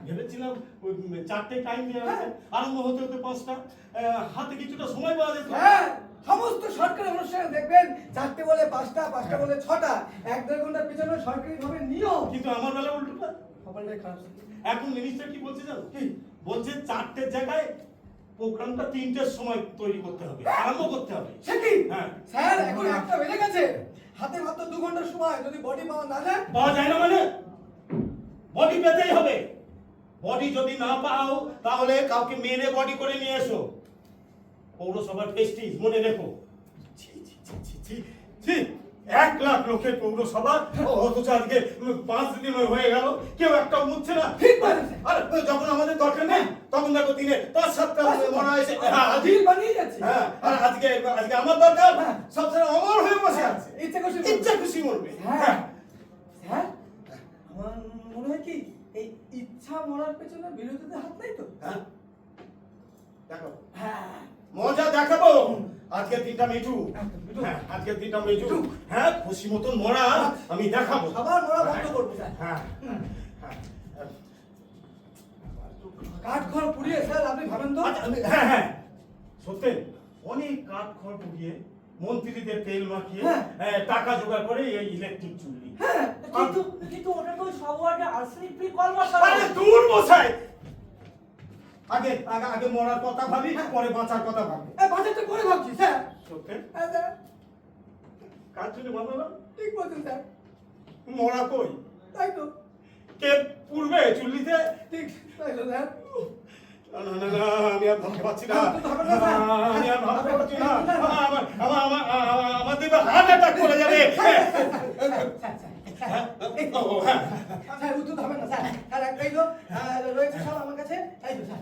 S3: ভেবেছিলাম ওই 4টে টাইম দেওয়া আছে, আরম্ভ হতে হতে 5টা, হাতে কিছুটা সময় পাওয়া যেত।
S4: হ্যাঁ, সমস্ত সরকারি অনুষ্ঠানে দেখবেন 4টে বলে 5টা, 5টা বলে 6টা, 1-1.5 ঘন্টার পিছনে সরকারি ভাবে নিয়ম।
S3: কিন্তু আমার বেলা উল্টোটা।
S4: কপালটাই খারাপ।
S3: এখন মিনিস্টার কি বলছে জানো? কি বলছে? 4টের জায়গায় প্রোগ্রামটা 3টের সময় তৈরি করতে হবে, আরম্ভ করতে হবে।
S4: সে কি?
S3: হ্যাঁ।
S4: স্যার, এখন 1টা বেজে গেছে, হাতে মাত্র 2 ঘন্টার সময়, যদি বডি পাওয়া না যায়?
S3: পাওয়া যায় না মানে? বডি পেতেই হবে। বডি যদি না পাও তাহলে কাউকে মেরে বডি করে নিয়ে এসো। পৌরসভার প্রেস্টিজ মনে রেখো। ছি ছি ছি ছি ছি ছি, 1 লাখ লোকের পৌরসভা, অথচ আজকে 5 দিন হয়ে গেল, কেউ একটা মুছছে না।
S4: ঠিক বলেছেন।
S3: আরে যখন আমাদের দরকার নেই তখন দেখো দিনে 5-7টা মরা এসে
S4: দিল বানিয়ে যাচ্ছে।
S3: হ্যাঁ, আর আজকে আমার দরকার,
S4: হ্যাঁ।
S3: সবসময় অমর হয়ে বসে আছে।
S4: ইচ্ছা
S3: খুশি মরবে।
S4: হ্যাঁ। স্যার, আমার মনে হয় কি এই ইচ্ছা মরার পেছনে বিরোধীদের হাত নাই তো?
S3: হ্যাঁ, দেখো
S4: হ্যাঁ,
S3: মজা দেখাবো। আজকে 3টা মিঠু, হ্যাঁ আজকে 3টা মিঠু, হ্যাঁ খুশি মতন মরা আমি দেখাবো।
S4: সবার মরা বন্ধ করবো স্যার।
S3: হ্যাঁ
S4: কাঠ খড় পুড়িয়ে স্যার আপনি ভাবেন তো?
S3: হ্যাঁ হ্যাঁ, সত্যি অনেক কাঠ খড় পুড়িয়ে, মন্ত্রীদের তেল মাখিয়ে, টাকা জোগাড় করে এই ইলেকট্রিক চুল্লি।
S4: হ্যাঁ,
S5: কিন্তু ওটা তো সব ওয়ার্ডে আর্সেনিক ফ্রি কল বসানো।
S3: আরে দূর বসাই, আগে মরার কথা ভাবি, পরে বাঁচার কথা ভাবি।
S4: বাজেটটা করে ভাবছি স্যার।
S3: সত্যি
S4: হ্যাঁ স্যার,
S3: কার জন্য বানালাম?
S4: ঠিক বলছেন স্যার।
S3: মরা কই?
S4: তাই তো,
S3: কে পুড়বে চুল্লিতে?
S4: ঠিক তাই তো স্যার।
S3: না না না না, আমি আর ভাবতে পারছি না, আমি আর ভাবতে পারছি না। আমার দিকে হার্ট অ্যাটাক করে যাবে। ও, হ্যাঁ।
S4: স্যার উত্তর হবে না স্যার। স্যার একটাই তো রয়েছে সব আমার কাছে, এই তো স্যার।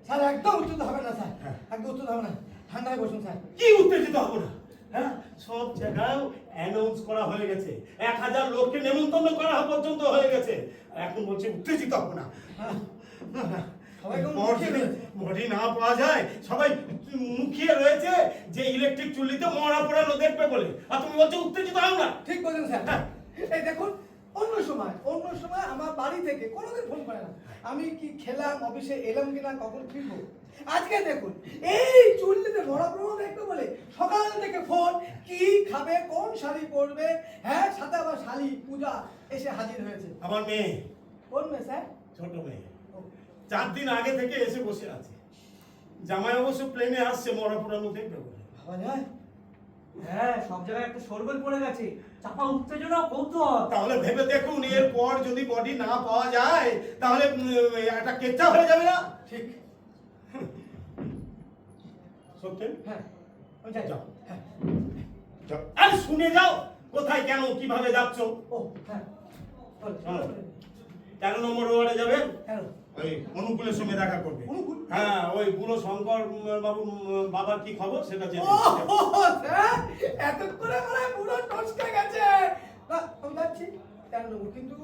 S4: স্যার একদম উত্তর হবে না স্যার, একদম উত্তর হবে না, ঠান্ডায় বসুন স্যার।
S3: কি উত্তেজিত হবো না? হ্যাঁ, সব জায়গায় অ্যানাউন্স করা হয়ে গেছে, 1000 লোককে নেমন্তন্ন করা পর্যন্ত হয়ে গেছে। এখন বলছে উত্তেজিত হবো না।
S4: সবাই কেমন মুখিয়ে রয়েছে।
S3: বডি না পাওয়া যায়, সবাই মুখিয়ে রয়েছে যে ইলেকট্রিক চুল্লিতে মরা পোড়ানো দেখবে বলে, আর তুমি বলছো উত্তেজিত হও না।
S4: ঠিক বলেন স্যার। এই দেখুন, অন্য সময় আমার বাড়ি থেকে কোনোদিন ফোন করে না, আমি কি খেলাম, অফিসে এলাম কিনা, কখন ফিরবো। আজকে দেখুন, এই চুল্লিতে মরা প্রমাণ দেখবে বলে সকাল থেকে ফোন, কি খাবে, কোন শাড়ি পরবে, হ্যাঁ সাথে আবার শালি পূজা এসে হাজির হয়েছে।
S3: আমার মেয়ে,
S4: কোন মেয়ে স্যার?
S3: ছোট মেয়ে, 4 দিন আগে থেকে এসে বসে আছে। জামাই অবশ্য প্লেনে আসছে মরা পোড়ানো দেখবে বলে।
S4: ভাবা যায়?
S5: হ্যাঁ, সব জায়গায় একটা শোরগোল পড়ে গেছে, চাপা উত্তেজনা, কৌতূহল।
S3: তাহলে ভেবে দেখুন, এরপর যদি বডি না পাওয়া যায় তাহলে একটা কেচ্চা হয়ে যাবে না?
S4: ঠিক।
S3: সত্যি
S4: হ্যাঁ, যাই
S3: যাও।
S4: হ্যাঁ
S3: যাও। আরে শুনে যাও, কোথায় কেন কিভাবে যাচ্ছ?
S4: ও হ্যাঁ বলো,
S3: শোনো।
S4: বলো।
S3: 13 নম্বর ওয়ার্ডে যাবেন,
S4: কেন
S3: ওই অনুকূলের সঙ্গে দেখা করবে।
S4: অনুকূল?
S3: হ্যাঁ, ওই বুড়ো শঙ্কর বাবুর বাবার কি খবর সেটা জেনে
S4: ও
S3: নিতে।
S4: স্যার এতক্ষণে মনে হয় পুরো টসকে গেছে না আমি যাচ্ছি কেন নেবো কিন্তু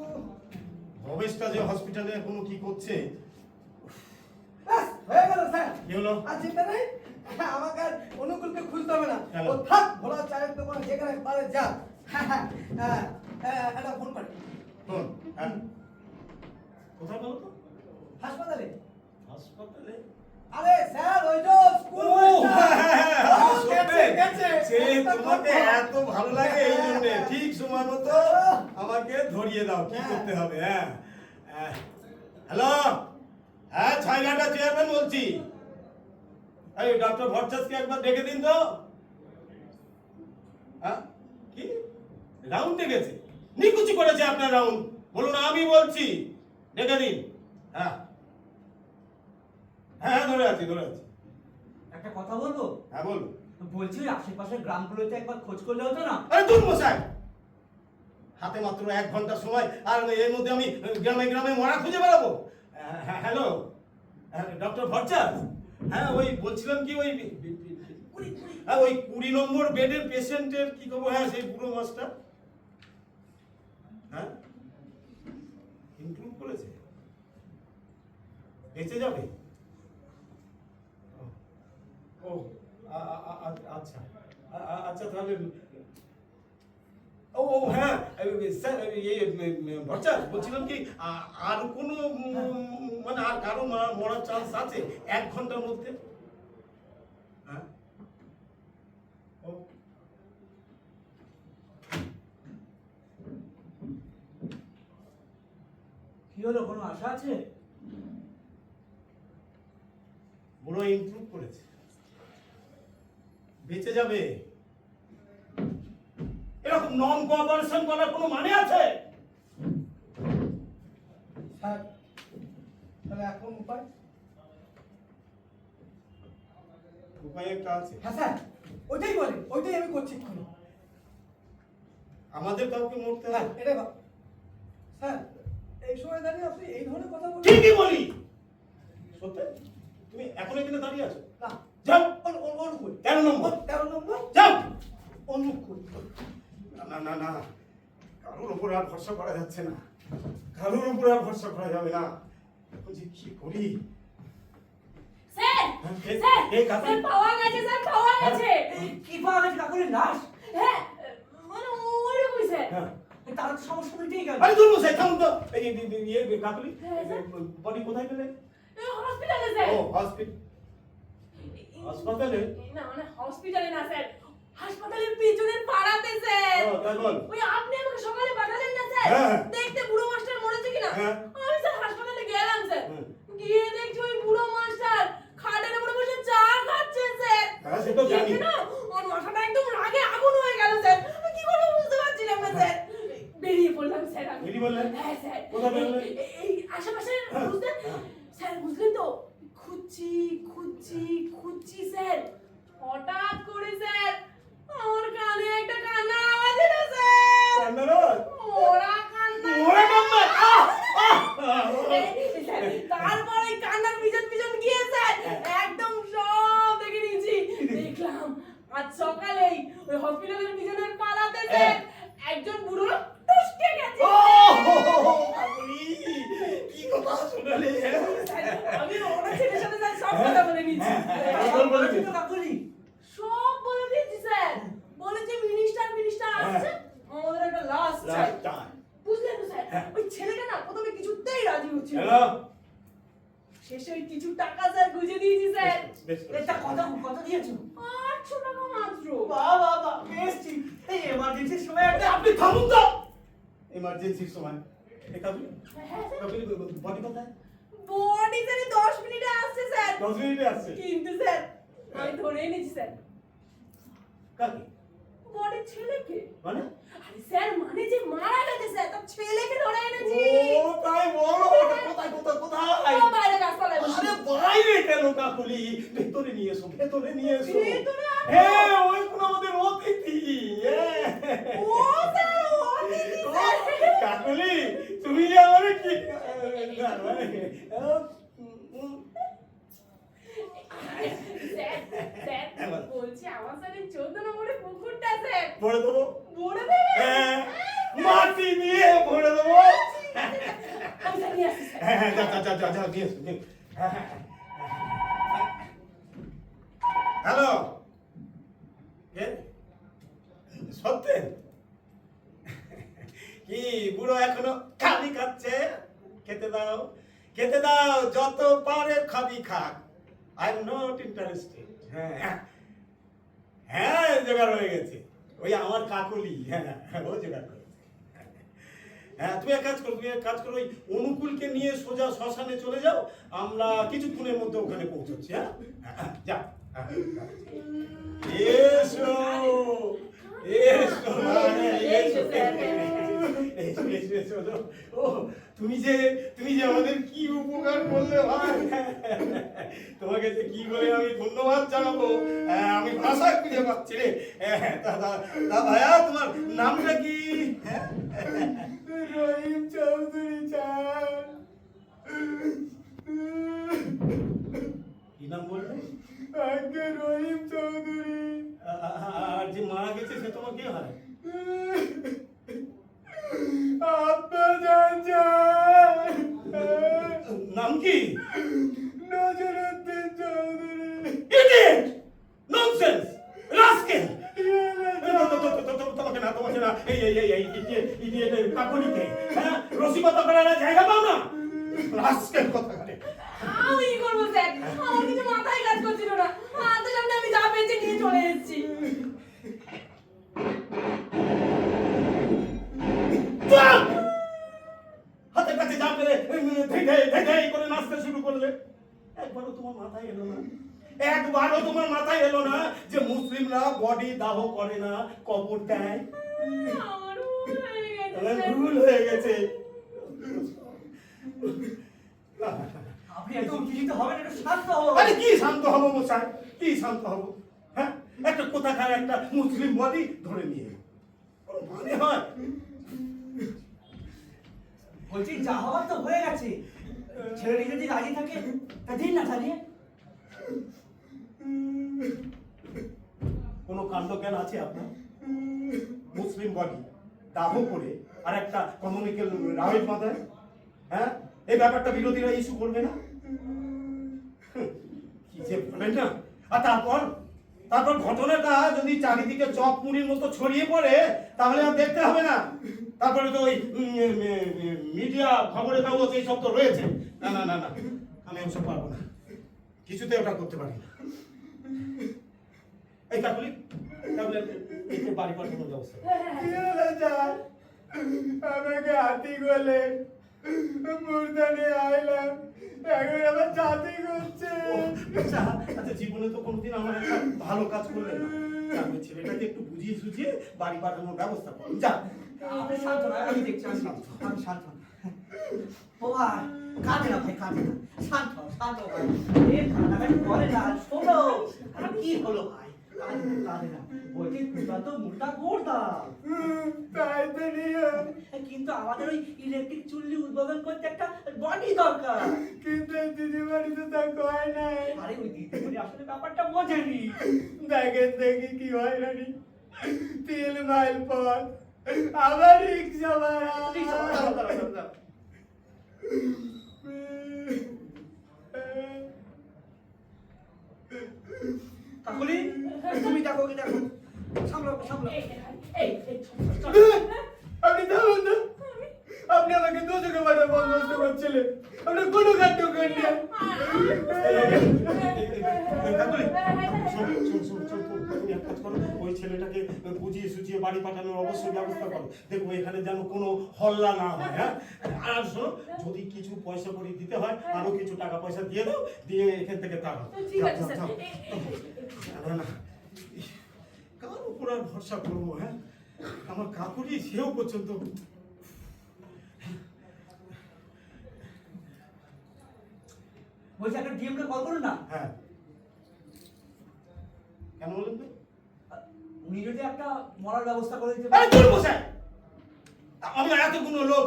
S3: ভবেশটা যে হসপিটালে এখনো কি করছে?
S4: ব্যাস, হয়ে গেল স্যার
S3: কি হলো?
S4: আর চিন্তা নেই আমাকে আর অনুকূলকে খুঁজতে হবে না
S3: কেন?
S4: ও থাক ভোলা চায়ের দোকানে যেখানে পারে যাক একটা ফোন করে
S3: শোন, হ্যাঁ কোথায় বলো তো?
S4: হাসপাতালে
S3: হাসপাতালে?
S4: আরে স্যার ওই যে স্কুল
S3: ও, হ্যাঁ, হ্যাঁ, হ্যাঁ,
S4: ও,
S3: সত্যি।
S4: গেছে
S3: সে তোমাকে এত ভালো লাগে এই জন্য ঠিক সময় মতো আমাকে ধরিয়ে দাও কি করতে হবে। হ্যাঁ হ্যালো, হ্যাঁ ছাইঘাটা চেয়ারম্যান বলছি। এই ডক্টর ভট্টাচার্যকে একবার ডেকে দিন তো। হ্যাঁ কি রাউন্ডে গেছে? নিকুচি করেছে আপনার রাউন্ড, বলুন আমি বলছি, ডেকে দিন। হ্যাঁ হ্যাঁ ধরে আছি ধরে আছি।
S5: একটা কথা বলবো?
S3: হ্যাঁ বলুন।
S5: বলছি ওই আশেপাশের গ্রামগুলোতে একবার খোঁজ করলে হতো না?
S3: আরে দূর মশাই, হাতে মাত্র 1 ঘন্টা সময়, আর এর মধ্যে আমি গ্রামে গ্রামে মরা খুঁজে বেড়াবো? হ্যালো ডক্টর ভট্টাচার্য, হ্যাঁ ওই বলছিলাম কি ওই হ্যাঁ ওই 20 নম্বর বেডের পেশেন্টের কি খবর? হ্যাঁ সেই বুড়ো মাস্টার, হ্যাঁ ইমপ্রুভ করেছে, বেঁচে যাবে? ও আচ্ছা আচ্ছা তাহলে ও হ্যাঁ স্যার ভট্টাচার্য বলছিলাম কি আর কোনো মানে আর কারো মরার চান্স আছে 1 ঘন্টার মধ্যে? হ্যাঁ ও
S5: কি হলো, কোনো আশা আছে?
S3: বুড়ো ইমপ্রুভ করেছে, বেঁচে যাবে। এরকম নন কোঅপারেশন করার কোনো মানে আছে?
S4: স্যার তাহলে এখন উপায়
S3: উপায় একটা আছে।
S4: হ্যাঁ স্যার ওইটাই বলেন, ওইটাই আমি করছি এক্ষুনি।
S3: আমাদের কাউকে মরতে
S4: হ্যাঁ
S3: হয়?
S4: এটাই স্যার এই সময় দাঁড়িয়ে আপনি এই ধরনের কথা বলছেন?
S3: ঠিকই বলি। সত্যি তুমি এখন এখানে দাঁড়িয়ে আছো?
S4: না
S3: যাও।
S4: অনুকূল
S3: 13 নম্বর
S4: 13 নম্বর
S3: যাও।
S4: অনুকূল
S3: না না না, কারোর উপর আর ভরসা করা যাচ্ছে না, কারোর উপর আর ভরসা করা যাবে না। এখন যে কি করি?
S7: স্যার
S3: হ্যাঁ,
S7: স্যার
S3: এই কাকা-
S7: স্যার পাওয়া গেছে, স্যার পাওয়া গেছে।
S5: কি পাওয়া গেছে? কাকুরের লাশ?
S7: হ্যাঁ মানে ওইরকমই স্যার।
S3: হ্যাঁ
S5: তারা তো সমস্যা মিটেই গেল।
S3: আরে দূর বসে থাকুন তো। এই কাকলি
S7: হ্যাঁ, স্যার।
S3: বডি কোথায় পেলে?
S7: হসপিটালে স্যার।
S3: ও হাসপাতালে?
S7: না মানে হসপিটালে না স্যার, হাসপাতালের পিছনের পাড়াতে স্যার।
S3: ও তাই বল।
S7: ওই আপনি আমাকে সকালে পাঠালেন না স্যার,
S3: হ্যাঁ।
S7: দেখতে বুড়ো মাস্টার মরেছে কিনা।
S3: হ্যাঁ।
S7: আমি স্যার হাসপাতালে গেলাম স্যার,
S3: হুম।
S7: গিয়ে দেখছি ওই বুড়ো মাস্টার খাটের উপরে বসে চা খাচ্ছে স্যার।
S3: হ্যাঁ, সে তো জানি।
S7: দেখে না ওর মাথাটা একদম রাগে আগুন হয়ে গেল স্যার। আমি কি করবো বুঝতে পারছিলাম না স্যার। বেরিয়ে পড়লাম স্যার আমি।
S3: বেরিয়ে পড়লেন?
S7: হ্যাঁ স্যার।
S3: কোথায় বেরোলেন?
S7: এই আশেপাশে
S3: হ্যাঁ,
S7: বুঝলেন
S3: হ্যাঁ।
S7: স্যার, বুঝলেন তো খুঁজছি স্যার, হঠাৎ করে স্যার আমার কানে একটা কান্নার আওয়াজ এলো স্যার।
S3: কান্নার?
S7: মোরা কান্না।
S3: মোরা কান্না?
S7: স্যার, তারপর এই কান্নার পিছন গিয়ে স্যার একদম সব দেখে নিয়েছি। দেখলাম আজ সকালেই ওই হসপিটালের পিছনের পাড়াতে স্যার একজন বুড়ো লোক টসকে গেছে।
S3: কাকলি কি কথা শোনালে?
S7: স্যার, আমি ওনার ছেলের সাথে স্যার সব কথা বলে নিয়েছি।
S3: এখন বলেছি
S5: তো কাকুরি।
S7: সব বলে দিয়েছি স্যার। বলেছে মিনিস্টার আসছে, আমাদের একটা লাশ চাই। বুঝলেন তো স্যার, ওই ছেলেটা না প্রথমে কিছুতেই রাজি হচ্ছিল না।
S3: হ্যালো
S7: শেষে ওই কিছু টাকা স্যার গুঁজে দিয়েছি স্যার।
S5: এটা কত দিয়েছো?
S7: 800 টাকা মাত্র।
S5: বাবা বেশ ঠিক। এই এমার্জেন্সির সময় একটা
S3: আপনি থামুন তো। এমার্জেন্সির সময় কাকলি
S7: হ্যাঁ স্যার,
S3: কাকলি বডি কোথায়?
S7: বডি স্যার 10 মিনিটে আসছে স্যার।
S3: 10 মিনিটে আসছে?
S7: কিন্তু স্যার আমি ধরে এনেছি স্যার
S3: কাকি
S7: বডি ছেলেকে।
S3: মানে?
S7: আরে স্যার মানে যে মারা গেছে স্যার তার ছেলেকে ধরে এনেছি।
S3: ও তাই বলো। কোথায়?
S7: ও বাইরে গাছতলায় বসে।
S3: আরে বাইরে কেন কাকুলি? ভেতরে নিয়ে এসো, ভেতরে নিয়ে এসো।
S7: ভেতরে
S3: হ্যাঁ ওই কোন আমাদের অতিথি
S7: ও স্যার অতিথি স্যার
S3: কাকলি তুমি যে আমার কি না, মানে,
S7: স্যার বলছি আমার স্যার 14 নম্বরে পুকুরটা স্যার
S3: ভরে দেবো
S7: বড় দেবে
S3: হ্যাঁ মাটি দিয়ে ভরে দেবো
S7: আমি স্যার নিয়ে আসছি স্যার
S3: হ্যাঁ যা যা যা যা দিয়ে এসো, দিয়ে এসো। হ্যালো কে সত্যি কি বুড়ো এখনো খালি খাচ্ছে খেতে দাও যত পারে খাবি খাক আই এম নট ইন্টারেস্টেড হ্যাঁ হ্যাঁ জোগাড় হয়ে গেছে ওই আমার কাকলি হ্যাঁ ও জোগাড় করেছে হ্যাঁ তুমি এক কাজ করো ওই অনুকূলকে নিয়ে সোজা শ্মশানে চলে যাও আমরা কিছুক্ষণের মধ্যে ওখানে পৌঁছচ্ছি হ্যাঁ যাও এসো এসো এসো ও তুমি যে আমাদের কি উপকার করলে ভাই তোমাকে যে কি বলে আমি ধন্যবাদ জানাবো আমি ভাষা খুঁজে পাচ্ছি রে তা ভাইয়া তোমার নামটা কি রহিম চৌধুরী চান কি নাম বললে আগে রহিম চৌধুরী আর যে মারা গেছে সে তোমার কে হয় আব্বা জান নাম কি নজরুদ্দিন চৌধুরী ইডিয়েট ননসেন্স রাস্কেল তোমাকে না এই ইডিয়েট কাকুলিকে হ্যাঁ রসিকতা করার জায়গা পাও না রাস্কেল কথা করে
S7: আমি কি করবো স্যার আমার কিছু মাথায় কাজ করছিল না হাতের সামনে আমি যা পেয়েছি নিয়ে চলে এসেছি
S3: হাতের কাছে যা পেলে ধেই করে নাচতে শুরু করলে একবারও তোমার মাথায় এলো না যে মুসলিমরা বডি দাহ করে না কবর দেয়
S7: আমার ভুল
S3: ভুল হয়ে
S7: হয়ে গেছে
S3: গেছে
S5: আপনি এত উত্তেজিত হবেন, একটু শান্ত হন।
S3: আরে কি শান্ত হবো মশাই কি শান্ত হবো হ্যাঁ একটা কোথাকার একটা মুসলিম বডি ধরে নিয়ে কোনো মানে হয়
S5: বলছি যা হওয়ার তো হয়ে গেছে, ছেলেটি যদি রাজি থাকে তা দিন না চালিয়ে।
S3: কোনো কাণ্ডজ্ঞান আছে আপনার মুসলিম বডি দাহ করে আর একটা কমিউনিকেল রাইট মাথায় হ্যাঁ এই ব্যাপারটা বিরোধীরা ইস্যু করবে না কি যে বলেন না আর তারপর ঘটনাটা যদি চারিদিকে চক মুড়ির মতো ছড়িয়ে পড়ে তাহলে আর দেখতে হবে না তারপরে তো ওই মিডিয়া খবরের কাগজ এই সব তো রয়েছে না না না না আমি ওসব পারবো না কিছুতে ওটা করতে পারি না এই কাকুলি তাহলে এই বাড়ি পাঠানোর ব্যবস্থা আমাকে হাতি বলে মুর্দা নিয়ে আইলাম এখন আবার জাতি করছে আচ্ছা জীবনে তো কোনোদিন আমার একটা ভালো কাজ করলেন না আমি ছেলেটাকে একটু বুঝিয়ে সুঝিয়ে বাড়ি পাঠানোর ব্যবস্থা করুন যা
S5: আপনি শান্ত না, আমি দেখছি, আমি শান্ত। ও ভাই কাঁদে না ভাই, কাঁদে না, শান্ত ভাই। এ কান্নাকাটি করে না, শোনো আর কি হলো ভাই, কাঁদে না। বলছি তোমরা তো মোটা করতাম,
S3: তাই তো নিয়ম
S5: কিন্তু আমাদের ওই ইলেকট্রিক চুল্লি উদ্বোধন করতে একটা বডি দরকার।
S3: কিন্তু দিদি বাড়িতে তা কয় নাই
S5: আরে ওই দিদি আসলে ব্যাপারটা বোঝেনি।
S3: দেখেন দেখি কি হয় রানি 3 মাইল পথ আবার রিক্সা ভাড়া
S5: কাকুলি তুমি দেখো কি দেখো, সামলাও।
S3: আপনি থামুন তো আপনি আমাকে দুজকে মারা বন্ধ করছিলেন আপনি কোনো কাণ্ড করেন ওই ছেলেটাকে বুঝিয়ে সুঝিয়ে বাড়ি পাঠানোর অবশ্যই ব্যবস্থা করো দেখবো এখানে যেন কোনো হল্লা না হয় হ্যাঁ আর শোনো যদি কিছু পয়সা করে দিতে হয় আরো কিছু টাকা পয়সা দিয়ে দাও দিয়ে এখান থেকে তাড়াও
S7: ঠিক আছে স্যার
S3: না কার উপর আর ভরসা করবো হ্যাঁ আমার কাকুরি সেও পর্যন্ত
S5: বলছি একটা ডিএমকে কল করুন না।
S3: হ্যাঁ কেন বলেন তো
S5: উনি যদি একটা মরার ব্যবস্থা করে দিতে
S3: আরে
S5: পারেন।
S3: চুপ বসে! আমরা এতগুলো লোক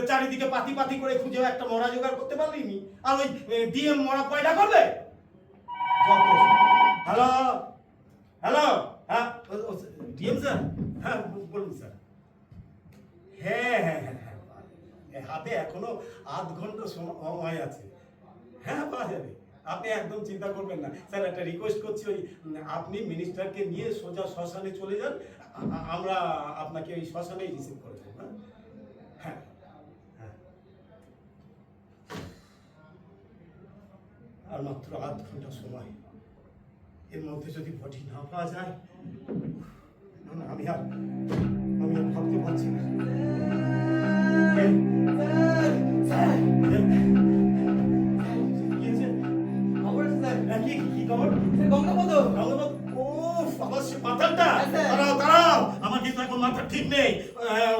S3: চারিদিকে পাতি পাতি করে খুঁজে একটা মরা জোগাড় করতে পারলিনি, আর ওই ডিএম মরা পয়দা করবে? হ্যালো হ্যালো, হ্যাঁ ডিএম স্যার, হ্যাঁ বলুন স্যার। হ্যাঁ হ্যাঁ হ্যাঁ হ্যাঁ, হাতে এখনো আধ ঘন্টা সময় আছে। হ্যাঁ পাওয়া যাবে, আপনি একদম চিন্তা করবেন না স্যার। একটা রিকোয়েস্ট করছি, ওই আপনি মিনিস্টারকে নিয়ে সোজা শ্মশানে চলে যান, আমরা আপনাকে ওই শ্মশানেই রিসিভ করে দেবো। হ্যাঁ হ্যাঁ, আর মাত্র আধ ঘন্টা সময়, এর মধ্যে যদি বডি না পাওয়া যায়, না না, আমি আর ভাবতে পারছি না।
S4: স্যার
S3: কি হয়েছে?
S4: খবর আছে স্যার।
S3: কি খবর?
S4: স্যার গঙ্গাপদ
S3: মাথাটা
S4: হ্যাঁ, স্যার।
S3: দাঁড়াও দাঁড়াও, আমার কিন্তু এখন মাথা ঠিক নেই।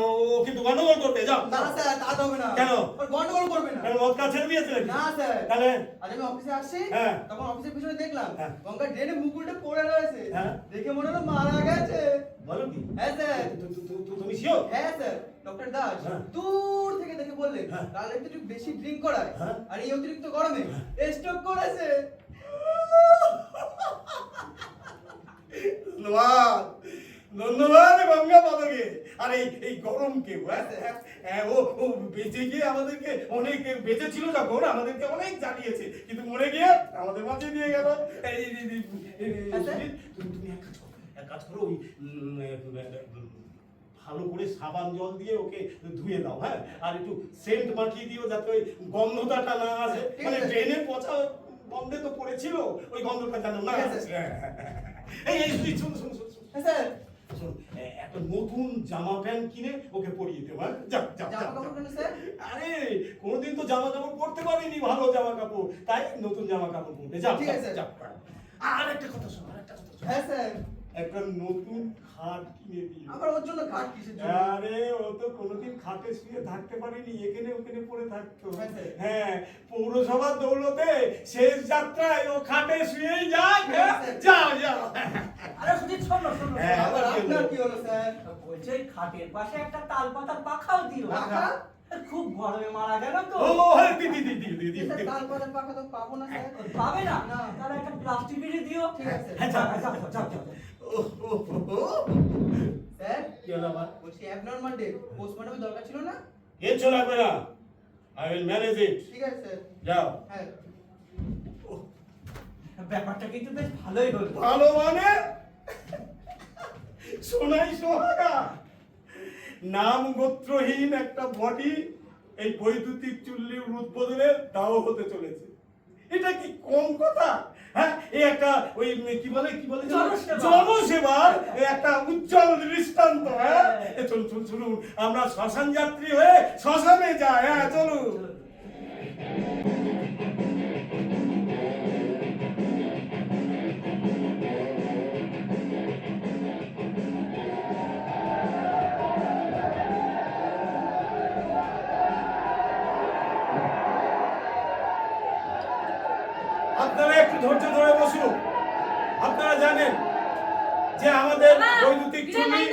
S3: ও কিন্তু গন্ডগোল করবে, যাও।
S4: না না স্যার, তা তো হবে না।
S3: কেন?
S4: ওর গন্ডগোল করবে না।
S3: কেন, মদ কাছে দিয়েছে নাকি?
S4: না স্যার,
S3: তাহলে
S4: আজ আমি অফিসে আসছি,
S3: হ্যাঁ।
S4: তখন অফিসের পিছনে দেখলাম
S3: হ্যাঁ।
S4: গঙ্গা ড্রেনে মুখ উল্টে পড়ে রয়েছে।
S3: হ্যাঁ।
S4: দেখে মনে হলো মারা গেছে।
S3: বলো কি?
S4: হ্যাঁ স্যার।
S3: তুমি শিও?
S4: হ্যাঁ স্যার, ডক্টর দাস
S3: হ্যাঁ।
S4: দূর থেকে দেখে বললেন
S3: হ্যাঁ।
S4: কাল একটু বেশি ড্রিঙ্ক করায়,
S3: হ্যাঁ।
S4: আর এই অতিরিক্ত গরমে স্ট্রোক করেছে।
S3: ধন্যবাদ ধন্যবাদ গঙ্গা পাদকে। আর এই গরমকে ও বেঁচে গিয়ে আমাদেরকে অনেক, বেঁচে ছিল যখন আমাদেরকে অনেক জ্বালিয়েছে, কিন্তু মরে গিয়ে আমাদের মাঝে দিয়ে গেল। তুমি এক কাজ করো, ওই ভালো করে সাবান জল দিয়ে ওকে ধুয়ে দাও, হ্যাঁ, আর একটু সেন্ট মাখিয়ে দিও যাতে ওই গন্ধটা না আসে।
S4: ঠিক
S3: মানে
S4: আছে।
S3: ট্রেনে পচা গন্ধে তো পড়েছিল, ওই গন্ধটা যেন না
S4: ঠিক আছে।
S3: আসে। এই শুন শুন শুন শুন।
S4: হ্যাঁ স্যার।
S3: শোন, একটা নতুন জামা প্যান্ট কিনে ওকে পরিয়ে দেবো, হ্যাঁ? যাও যাও
S4: জামা
S3: যাও,
S4: কাপড়
S3: যাও।
S4: কেন স্যার?
S3: আরে কোনোদিন তো জামা কাপড় পরতে পারিনি, ভালো জামা কাপড়, তাই নতুন জামা কাপড় পরতে। যাও
S4: ঠিক আছে।
S3: যাও। আর একটা কথা শোন,
S4: হ্যাঁ স্যার।
S3: একটা নতুন খাট কিনে দিই।
S4: আবার ওর জন্য কাট কিসের জন্য?
S3: আরে ও তো কোনোদিন খাটে শুয়ে থাকতে পারেনি, এখানে ওখানে পড়ে থাকতো।
S4: হ্যাঁ, স্যার।
S3: হ্যাঁ, পৌরসভার দৌলতে শেষ যাত্রায় ও খাটে শুয়েই যায়।
S4: হ্যাঁ, স্যার।
S3: যাও যাও।
S5: আরে সুজিত, শোনো শোনো,
S3: হ্যাঁ।
S4: আবার আপনার কি হলো স্যার?
S5: বলছে ওই খাটের পাশে একটা তাল পাতার পাখাও দিও।
S4: পাখা?
S5: খুব গরমে মারা গেল তো।
S3: ও হ্যাঁ, দিদি
S4: স্যার, তারপরে পাখা তো পাবো না স্যার।
S5: পাবে না?
S4: না।
S5: তাহলে একটা প্লাস্টিকেরই দিও।
S4: ঠিক আছে।
S3: হ্যাঁ,
S5: যাও
S3: যাও,
S5: যাও যাও যাও।
S4: স্যার
S3: কি হলো আবার?
S4: বলছি অ্যাবনর্মাল ডেট, পোস্টমর্টমের দরকার ছিল না?
S3: কিচ্ছু লাগবে না, আই উইল ম্যানেজ ইট।
S4: ঠিক আছে স্যার।
S3: যাও।
S4: হ্যাঁ।
S5: ব্যাপারটা কিন্তু বেশ ভালোই হলো।
S3: ভালো মানে সোনাই সোহাগা, নাম গোত্রহীন একটা বডি এই বৈদ্যুতিক চুল্লির উদ্বোধনে দাও হতে চলেছে। এটা কি কম কথা? হ্যাঁ, এই একটা ওই কি বলে
S5: জনসেবা।
S3: জনসেবার একটা উজ্জ্বল দৃষ্টান্ত। হ্যাঁ, চলুন চলুন, আমরা শ্মশান যাত্রী হয়ে শ্মশানে যাই। হ্যাঁ চলুন। আপনারা একটু ধৈর্য ধরে বসুন। আপনারা জানেন যে আমাদের বৈদ্যুতিক চুল্লি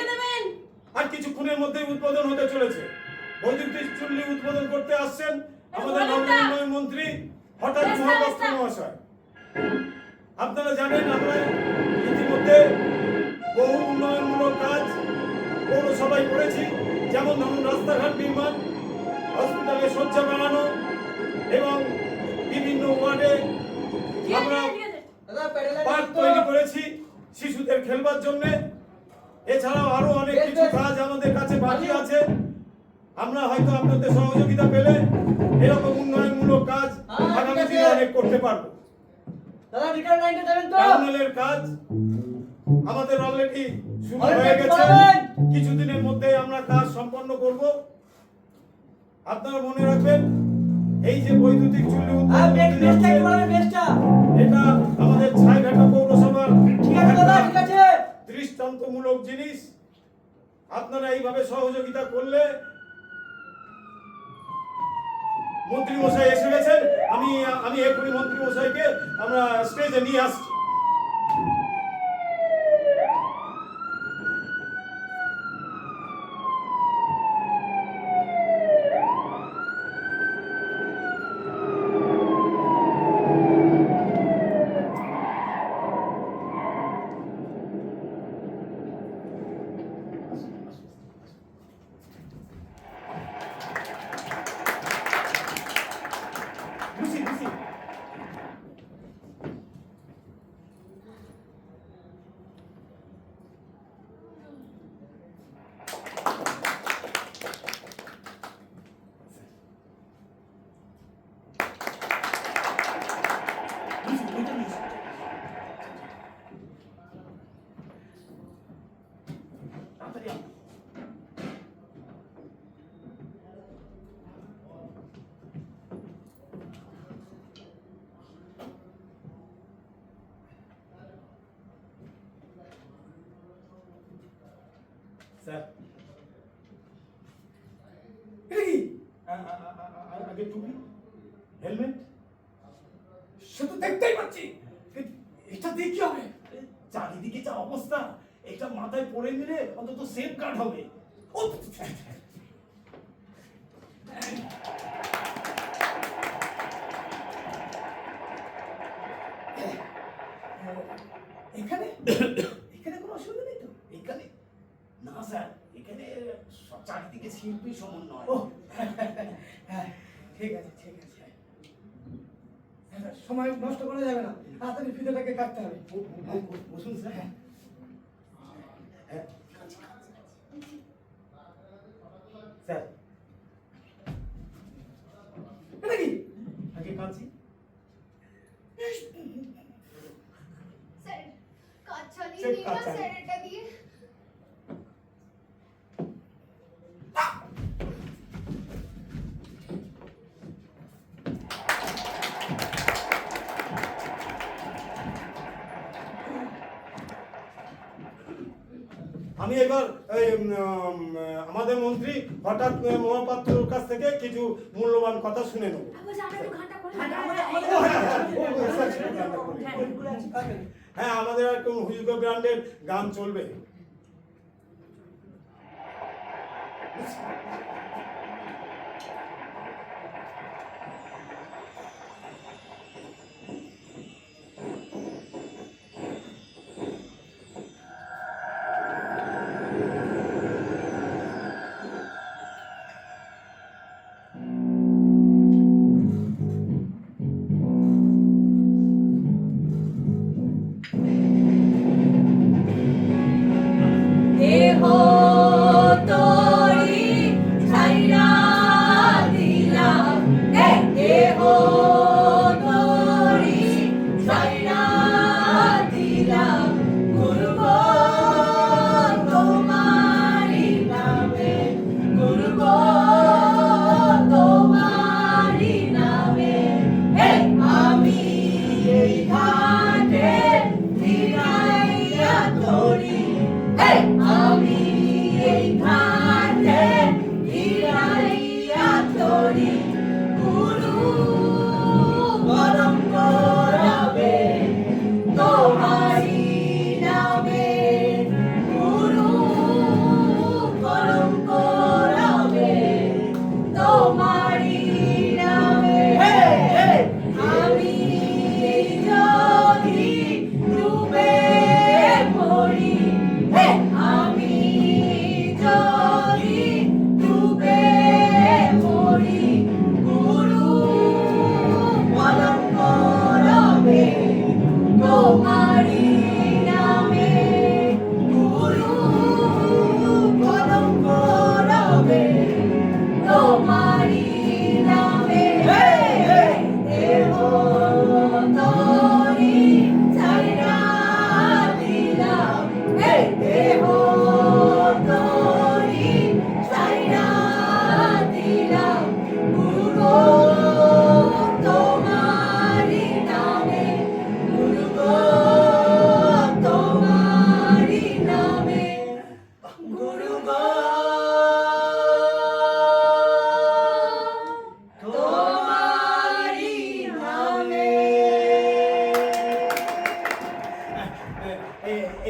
S3: আর কিছুক্ষণের মধ্যে উদ্বোধন হতে চলেছে। বৈদ্যুতিক চুল্লি উদ্বোধন করতে আসছেন আমাদের নগর উন্নয়ন মন্ত্রী হঠাৎ মহাপাত্র মহাশয়। আপনারা জানেন আমরা ইতিমধ্যে বহু উন্নয়নমূলক কাজ পৌরসভায় করেছি, যেমন ধরুন রাস্তাঘাট নির্মাণ, হসপিটালে শয্যা বানানো এবং বিভিন্ন ওয়ার্ডে আমরা
S4: দাদা প্যাডেলার
S3: পার্ক তৈরি করেছি শিশুদের খেলবার জন্য। এছাড়াও আরো অনেক কিছু কাজ আমাদের কাছে বাকি আছে। আমরা হয়তো আপনাদের সহযোগিতা পেলে এরকম উন্নয়নমূলক কাজ আগামী দিনে অনেক করতে পারবো।
S4: দাদা রিটার্ন লাইনটা দেবেন তো?
S3: টার্মিনালের কাজ আমাদের অলরেডি শুরু হয়ে গেছে, কিছুদিনের মধ্যে আমরা কাজ সম্পন্ন করব। আপনারা মনে রাখবেন এই যে বৈদ্যুতিক চুল্লি এটা আমাদের ছাইঘাটা পৌরসভার একটা দৃষ্টান্তমূলক জিনিস। আপনারা এইভাবে সহযোগিতা করলে। মন্ত্রী মশাই এসে গেছেন, আমি এখনই মন্ত্রী মশাইকে আমরা স্টেজে নিয়ে আসছি। স্যার
S4: এটা কি?
S3: আগে টুপি, হেলমেট।
S4: সে তো দেখতেই পাচ্ছি। এটা দিয়ে কি হবে?
S3: চারিদিকে যা অবস্থা, এটা মাথায় পরে নিলে অন্তত সেফ গার্ড হবে।
S4: ও, এখানে এখানে কোনো অসুবিধা নেই তো?
S3: এখানে না স্যার, এখানে চারিদিকে শিল্পী সমন্বয়।
S4: ও হ্যাঁ, ঠিক আছে ঠিক আছে। হ্যাঁ, সময় নষ্ট করা যাবে না, তাড়াতাড়ি ফিতেটাকে কাটতে হবে।
S3: বসুন স্যার। হ্যাঁ। স্যার
S4: এটা কি?
S3: আগে কাঁচি।
S1: স্যার কাজ চালিয়ে
S3: স্যার,
S1: দিন
S3: কাজ
S1: না
S3: চালিয়ে।
S1: স্যার এটা দিয়ে।
S3: আমি এবার এই, আমাদের মন্ত্রী হঠাৎ মহাপাত্রর কাছ থেকে কিছু মূল্যবান কথা শুনে নেব।
S1: আচ্ছা আমরা একটু ঘন্টা করে
S3: হ্যাঁ, আমাদের একদম হুইগো ব্র্যান্ডের গান চলবে।
S1: দেহ তোরি ছাইরা দিলাম, দেহ তোরি ছাইরা দিলাম, গুরুব তোমারি নামে, গুরুব তোমারি নামে। আমি এই ঘাটে ফিরাইয়া তোরি, আমি এই ঘাটে ফিরাইয়া তোরি, গুরু বরং করাবে তোমারি নামে, গুরু বরং করাবে তোমারি নামে। আমি যদি ডুবে মরি, আমি যদি ডুবে মরি, গুরু বরং করাবে তোমারি নামে, গুরু বরং করাবে তোমারি নামে। দেহ তোরি ছাইরা দিলাম, দেহ তোরি ছাইরা দিলাম, গুরু তোমারি নামে, গুরু তোমারি নামে, গুরু তোমারি নামে।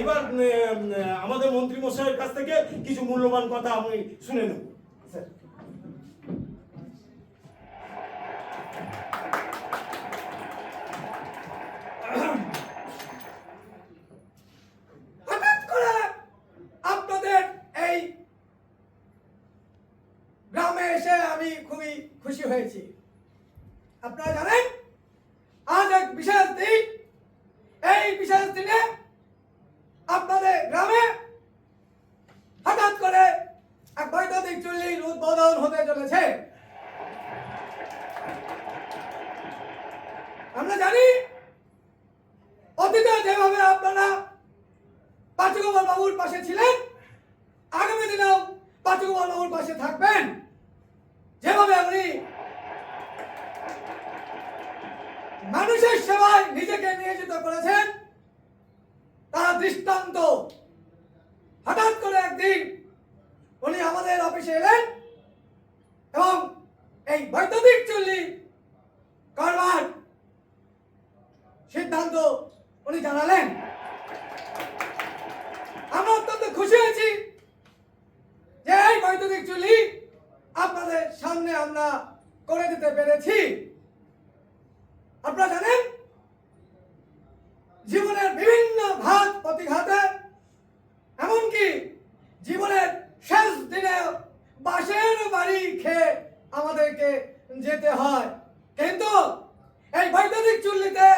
S3: এবার আমাদের মন্ত্রী মশাইয়ের কাছ থেকে কিছু মূল্যবান কথা আমি শুনে নেব। স্যার
S4: হঠাৎ করে আপনাদের এই গ্রামে এসে আমি খুবই খুশি হয়েছি। আপনারা জানেন আজ এক বিশেষ দিন। এই বিশেষ দিনে আপনাদের গ্রামে হঠাৎ করে এক বৈদ্যুতিক চুল্লির উদ্বোধন হতে চলেছে। আমরা জানি অতীতে যেভাবে আপনারা পাঁচুগোপাল বাবুর পাশে ছিলেন, আগামী দিনেও পাঁচুগোপাল বাবুর পাশে থাকবেন। যেভাবে আপনি মানুষের সেবায় নিজেকে নিয়োজিত করেছেন, তার দৃষ্টান্ত হঠাৎ করে একদিন সিদ্ধান্ত উনি জানালেন। আমরা অত্যন্ত খুশি হয়েছি যে এই বৈদ্যুতিক চুল্লি আপনাদের সামনে আমরা করে দিতে পেরেছি। আপনারা জানেন জীবনের বিভিন্ন ঘাত প্রতিঘাতে, এমনকি জীবনের শেষ দিনে বাঁশের বাড়ি খেয়ে আমাদেরকে যেতে হয়, কিন্তু এই বৈদ্যুতিক চুল্লিতে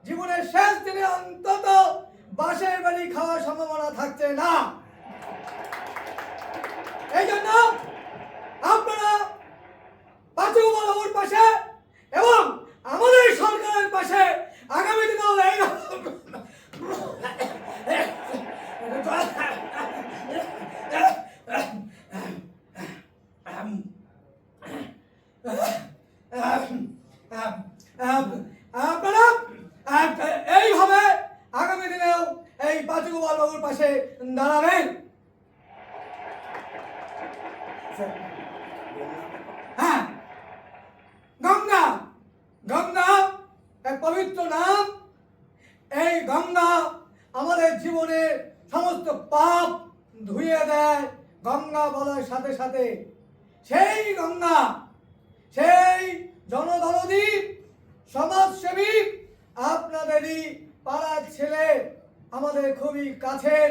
S4: জীবনের শেষ দিনে অন্তত বাঁশের বাড়ি খাওয়ার সম্ভাবনা থাকছে না। এই জন্য আপনারা পাঁচুবাবুর পাশে এবং আমাদের সরকারের পাশে আগামী দিনেও এই আপনারা এইভাবে আগামী দিনেও এই পাঁচুগোপাল বাবুর পাশে দাঁড়াবেন। হ্যাঁ, গঙ্গা, গঙ্গা এক পবিত্র নাম। এই গঙ্গা আমাদের জীবনে সমস্ত পাপ ধুয়ে দেয়। গঙ্গা বলার সাথে সাথে সেই গঙ্গা, সেই জনদরদী সমাজসেবী আপনাদেরই পাড়ার ছেলে, আমাদের খুবই কাছের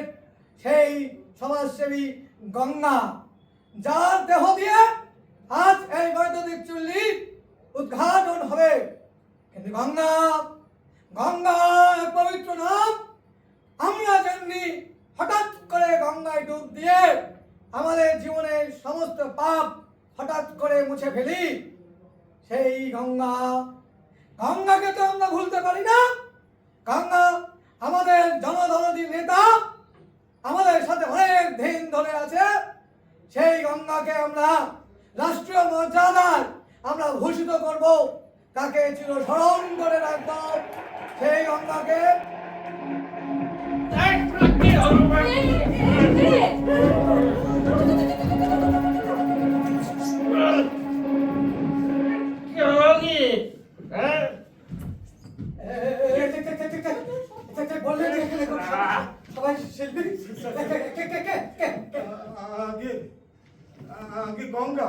S4: সেই সমাজসেবী গঙ্গা, যার দেহ দিয়ে আজ এই বৈদ্যুতিক চুল্লি উদ্ঘাটন হবে। কিন্তু গঙ্গা, গঙ্গা এক পবিত্র নাম। আমরা যেমনি হঠাৎ করে গঙ্গায় ডুব দিয়ে আমাদের জীবনের সমস্ত পাপ হঠাৎ করে মুছে ফেলি, সেই গঙ্গা, গঙ্গাকে তো আমরা ভুলতে পারি না। গঙ্গা আমাদের জনদরদী নেতা, আমাদের সাথে অনেক দিন ধরে আছে। সেই গঙ্গাকে আমরা রাষ্ট্রীয় মর্যাদায় আমরা ভূষিত করব, তাকে চিরস্মরণ করে রাখব। সেই গঙ্গাকে বললেন সবাই শিল্পী
S3: আগে আগে গঙ্গা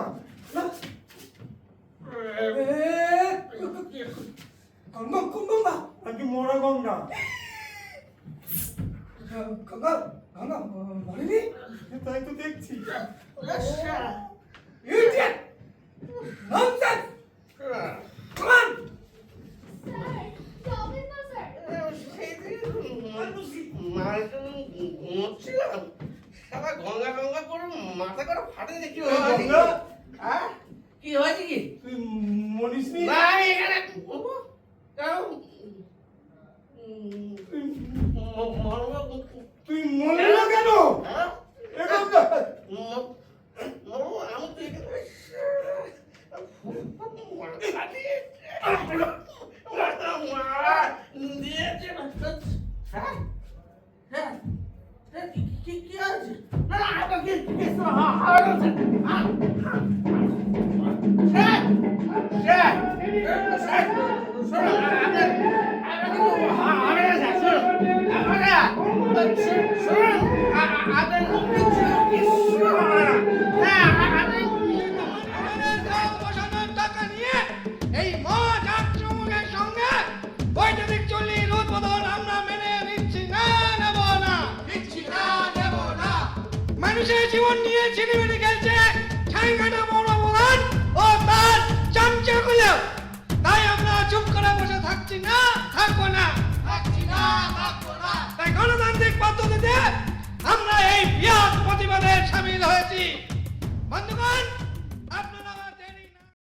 S4: গঙ্গা
S3: আগে মরা গঙ্গা
S4: গঙ্গা গঙ্গা বলিনি,
S3: তাই তো দেখছি।
S4: idiot, nonsense, come on.
S5: মাথা করে ফাটে দেখি
S3: গঙ্গা,
S5: কি হয়েছে কি?
S3: তুই মরিস নি?
S5: না এখানে
S3: তুই মরলি না কেন? এ গঙ্গা,
S5: কি আছে? না আমাকে
S4: টাকা নিয়ে এই মজ আক্রমণের সঙ্গে বৈদ্যুতিক চুল্লির উদ্বোধন আমরা মেনে নিচ্ছি না, নেব না, নিচ্ছি না, নেব না। মানুষের জীবন নিয়ে ছিনিমিনি খেলছে ছাইঘাটা বড় প্রধান ও তার চামচাগুলো। তাই আমরা চুপ করে বসে থাকছি না, থাকবো না, থাকছি না, থাকবো না। তাই গণতান্ত্রিক পদ্ধতিতে আমরা এই বৃহৎ প্রতিবাদে সামিল হয়েছি। বন্ধুগণ,